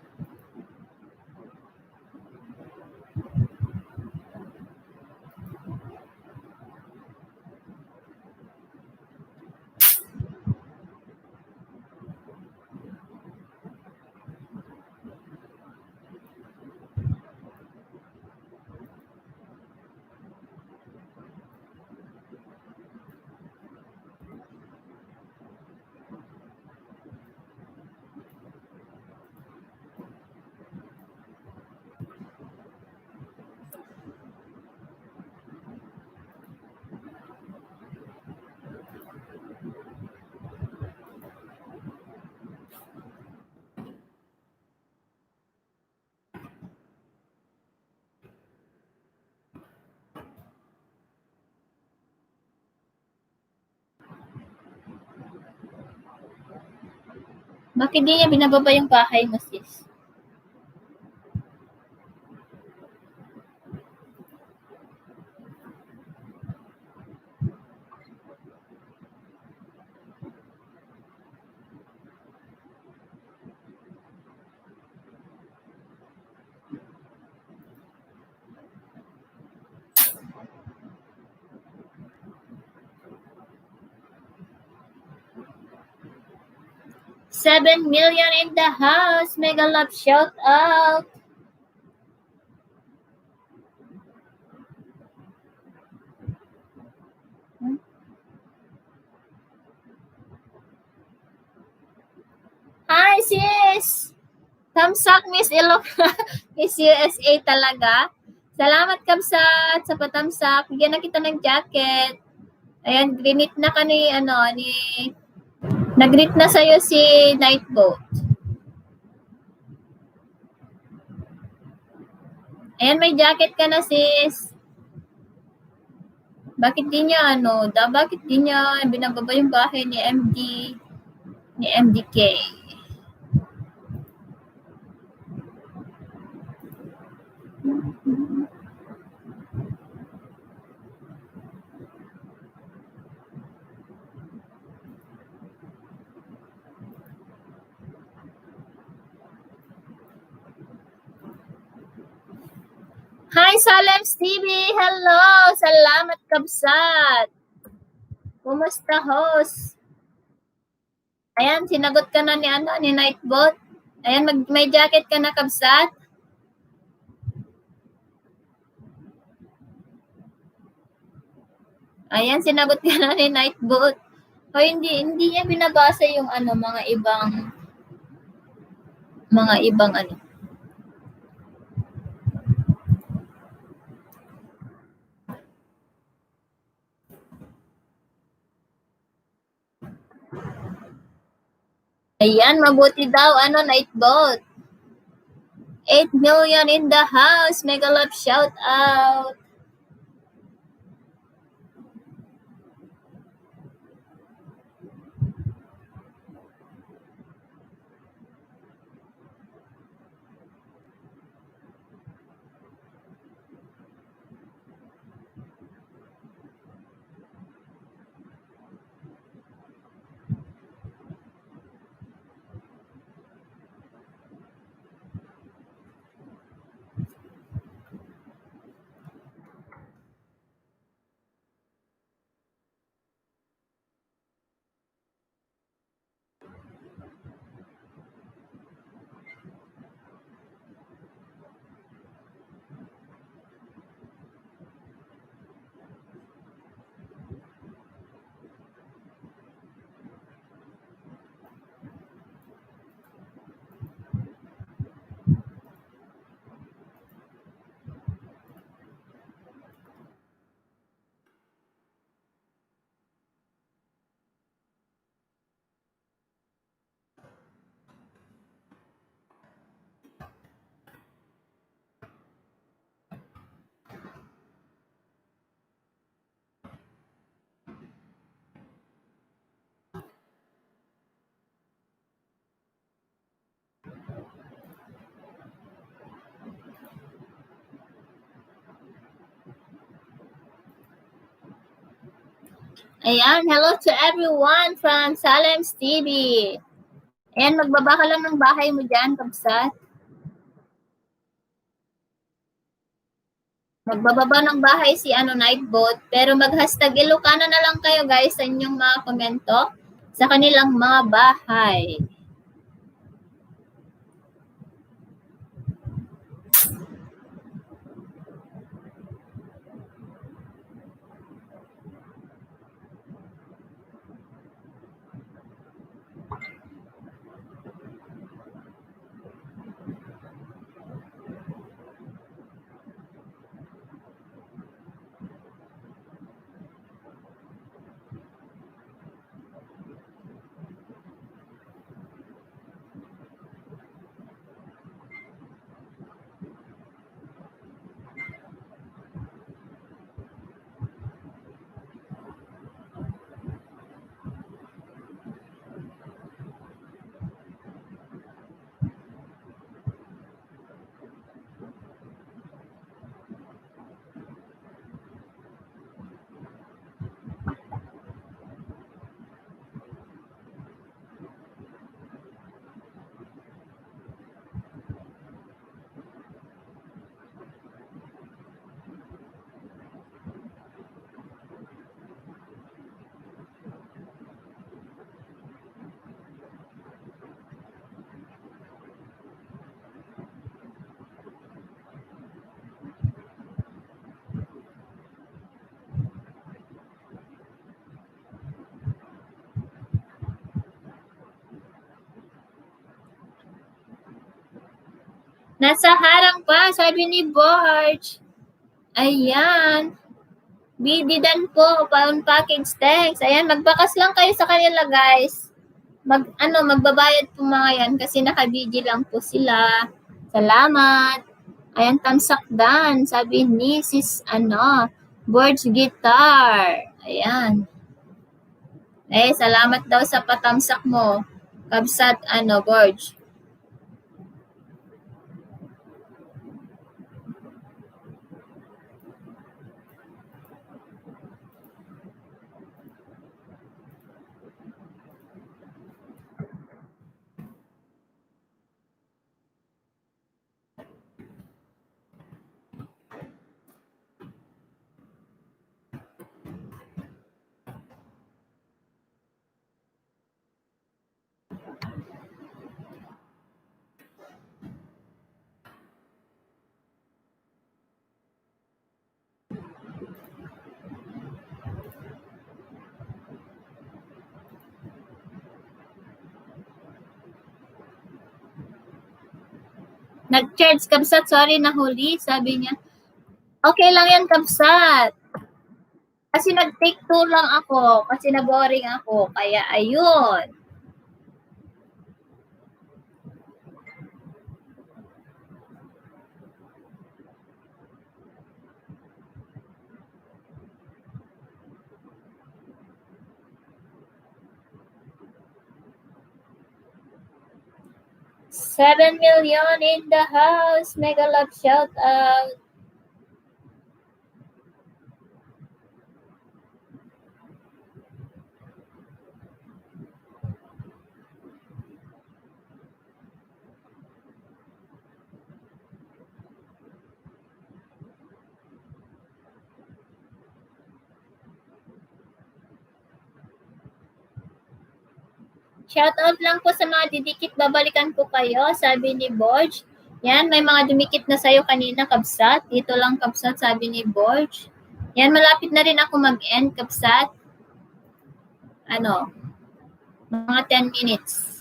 Bakit di niya binababa yung bahay mo, sis? $7 million in the house. Mega love shout out. Hi, sis! Tamsak, Miss Miss USA talaga. Salamat Kabsat sa patamsak. Bigyan na kita ng jacket. Ayan, grinit na ka ni, nag-greet na sa'yo si Nightboat. Ayan, may jacket ka na sis. Bakit di niya, bakit di niya binababa yung bahay ni MDK? Hi, Salems TV! Hello! Salamat, Kabsat! Kumusta, host? Ayan, sinagot ka na ni Nightbot. Ayan, may jacket ka na, Kabsat. Ayan, sinagot ka na ni Nightbot. O, hindi niya binabasa yung mga ibang Ayan, mabuti daw, Nightbot. 8 million in the house. Mega love shout out. Ayan, hello to everyone from Salem's TV. Ayan, magbaba ka lang ng bahay mo dyan, Kabsat. Magbababa ng bahay si Nightbot, pero mag-hashtag Ilocano na lang kayo guys sa inyong mga komento sa kanilang mga bahay. Nasa harang pa, sabi ni Borge. Ayan. Bididan po, pound package, thanks. Ayan, magbakas lang kayo sa kanila, guys. Magbabayad po mga yan kasi naka-BG lang po sila. Salamat. Ayan, tamsak dan. Sabi ni sis, Borge Guitar. Ayan. Salamat daw sa patamsak mo. Kabsat, Borge. Nag-charge, Kabsat. Sorry, nahuli. Sabi niya. Okay lang yan, Kabsat. Kasi nag-take 2 lang ako. Kasi na-boring ako. Kaya, ayun. $7 million in the house. Mega love shout out. Shoutout lang po sa mga didikit, babalikan po kayo, sabi ni Borge. Yan, may mga dumikit na sa'yo kanina, Kabsat. Dito lang, Kabsat, sabi ni Borge. Yan, malapit na rin ako mag-end, Kabsat. Mga 10 minutes.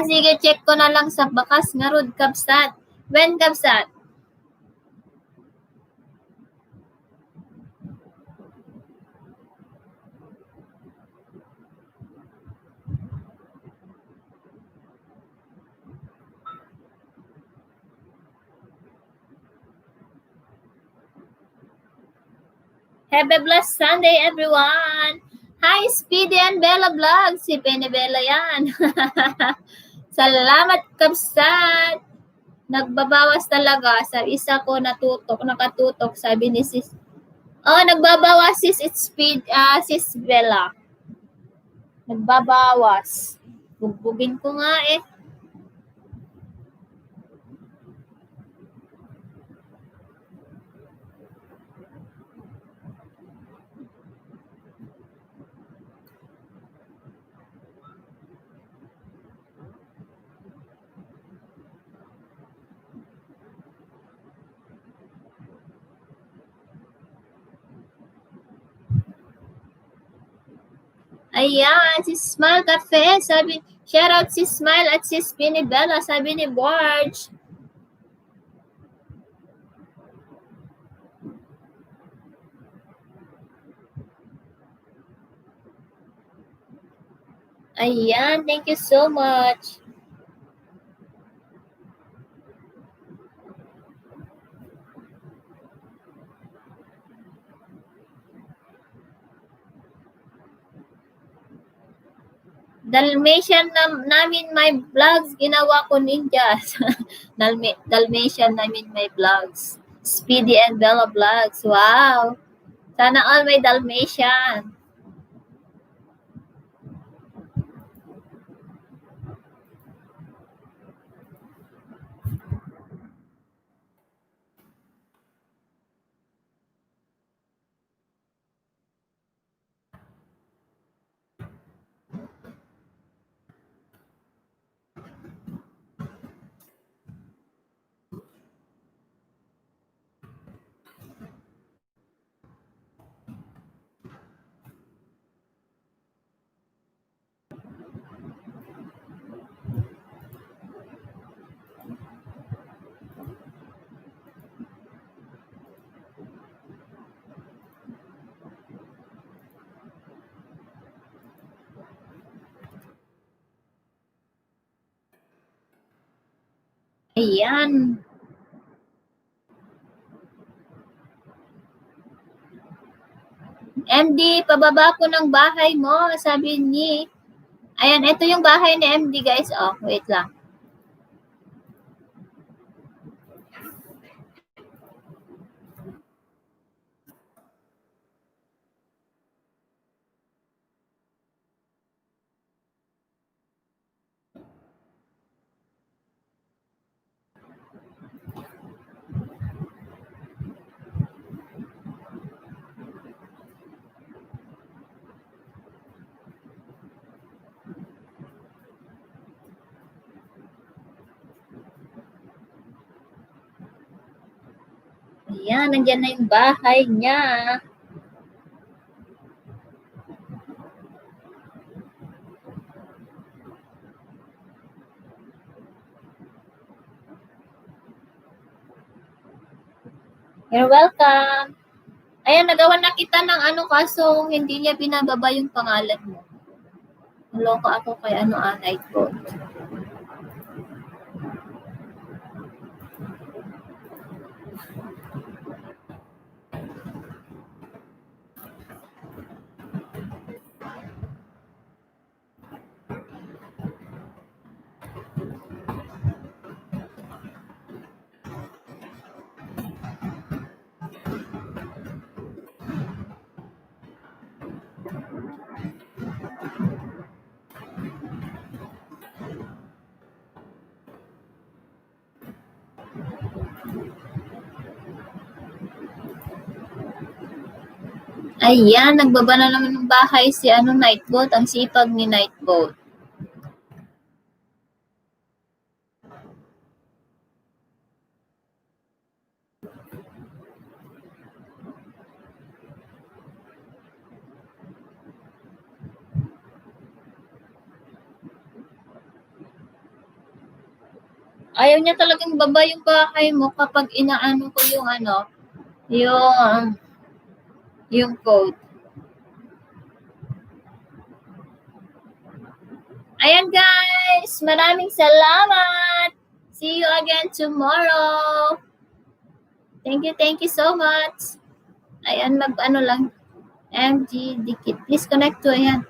Sige, check ko na lang sa bakas nga rod, Kabsat. When, Kabsat? Have a blessed Sunday, everyone! Hi, Speedy and Bella Vlog. Si Penibella yan. Salamat, Kabsat. Nagbabawas talaga. Sa isa ko nakatutok, sabi ni sis. Nagbabawas sis, it's speed, sis Bella. Nagbabawas. Bugbugin ko nga eh. Ayan, si Smile Cafe, sabi, shout out si Smile at si Spinibella, sabi ni Borge. Ayan, thank you so much. Dalmatian namin my vlogs, ginawa ko ninjas. Dalmatian namin my vlogs. Speedy and Bella Vlogs. Wow. Sana all may Dalmatian. Ayan. MD, pababa ko ng bahay mo, sabi ni. Ayan, ito yung bahay ni MD, guys. Oh, wait lang. Ayan, nandyan na yung bahay niya. You're welcome. Ayan, nagawa na kita ng ano, kaso hindi niya binababa yung pangalan mo. Naloko ako kay night ko. Ayan, nagbaba na naman ng bahay si Nightbot, ang sipag ni Nightbot. Ayaw niya talagang baba yung bahay mo kapag inaano ko yung yung code. Ayan guys, maraming salamat. See you again tomorrow. Thank you so much. Ayan, lang. MG Dikit. Please connect to, ayan.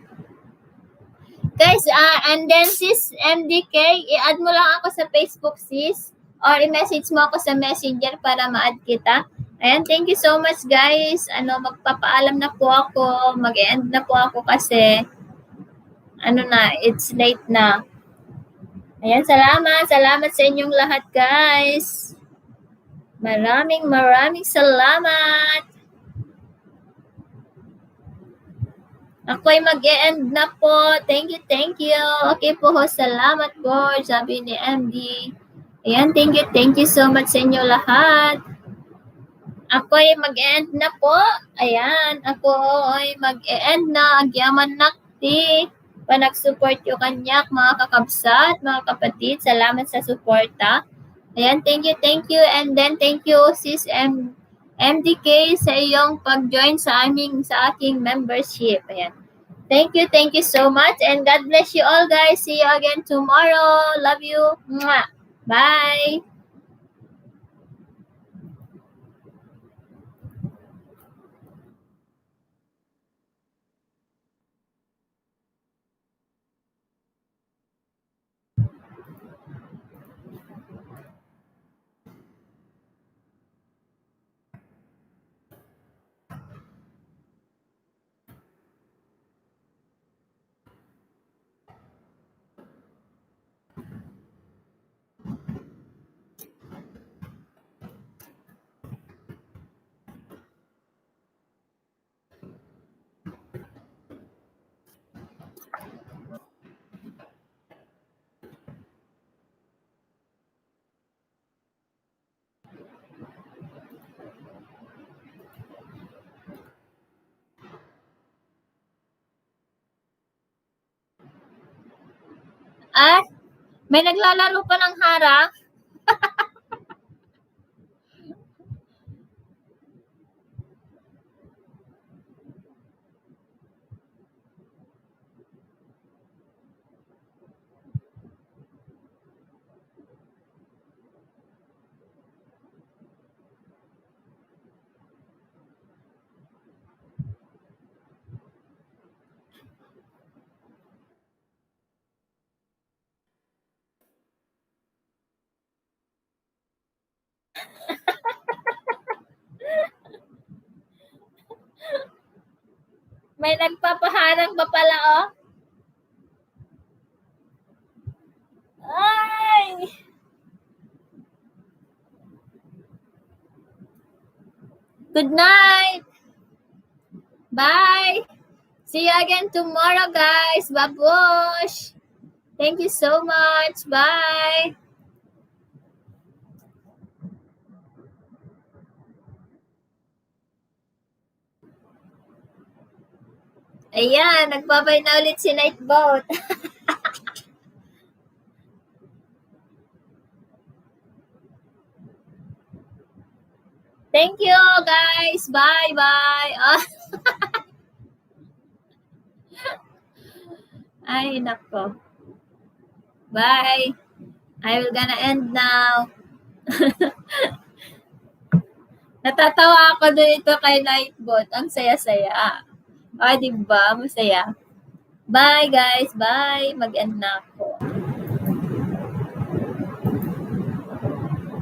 Guys, and then sis MDK, i-add mo lang ako sa Facebook sis, or i-message mo ako sa Messenger para ma-add kita. Ayan, thank you so much guys. Magpapaalam na po ako, mag-end na po ako kasi it's late na. Ayan, salamat sa inyong lahat guys. Maraming salamat. Ako'y mag-e-end na po. Thank you. Okay po ho, salamat po, sabi ni MD. Ayan, thank you so much sa inyo lahat. Ako'y mag-e-end na po. Ayan, ako'y mag-e-end na. Agyaman nakti. Panag-support yung kanyak, mga kakabsat, mga kapatid. Salamat sa suporta. Ayan, thank you. And then, thank you, sis MDK, sa iyong pag-join sa aking membership. Ayan. Thank you so much. And God bless you all, guys. See you again tomorrow. Love you. Mwah. Bye. May naglalaro pa ng harang? May nagpapaharang pa pala, oh. Ay! Good night! Bye! See you again tomorrow, guys. Babush! Thank you so much. Bye! Ayan, nagbabay na ulit si Nightboat. Thank you, guys. Bye-bye. Oh. Ay, nako. Bye. I will gonna end now. Natatawa ako dito kay Nightbot. Ang saya-saya. Ah, diba? Masaya. Bye, guys. Bye. Mag-end na ako.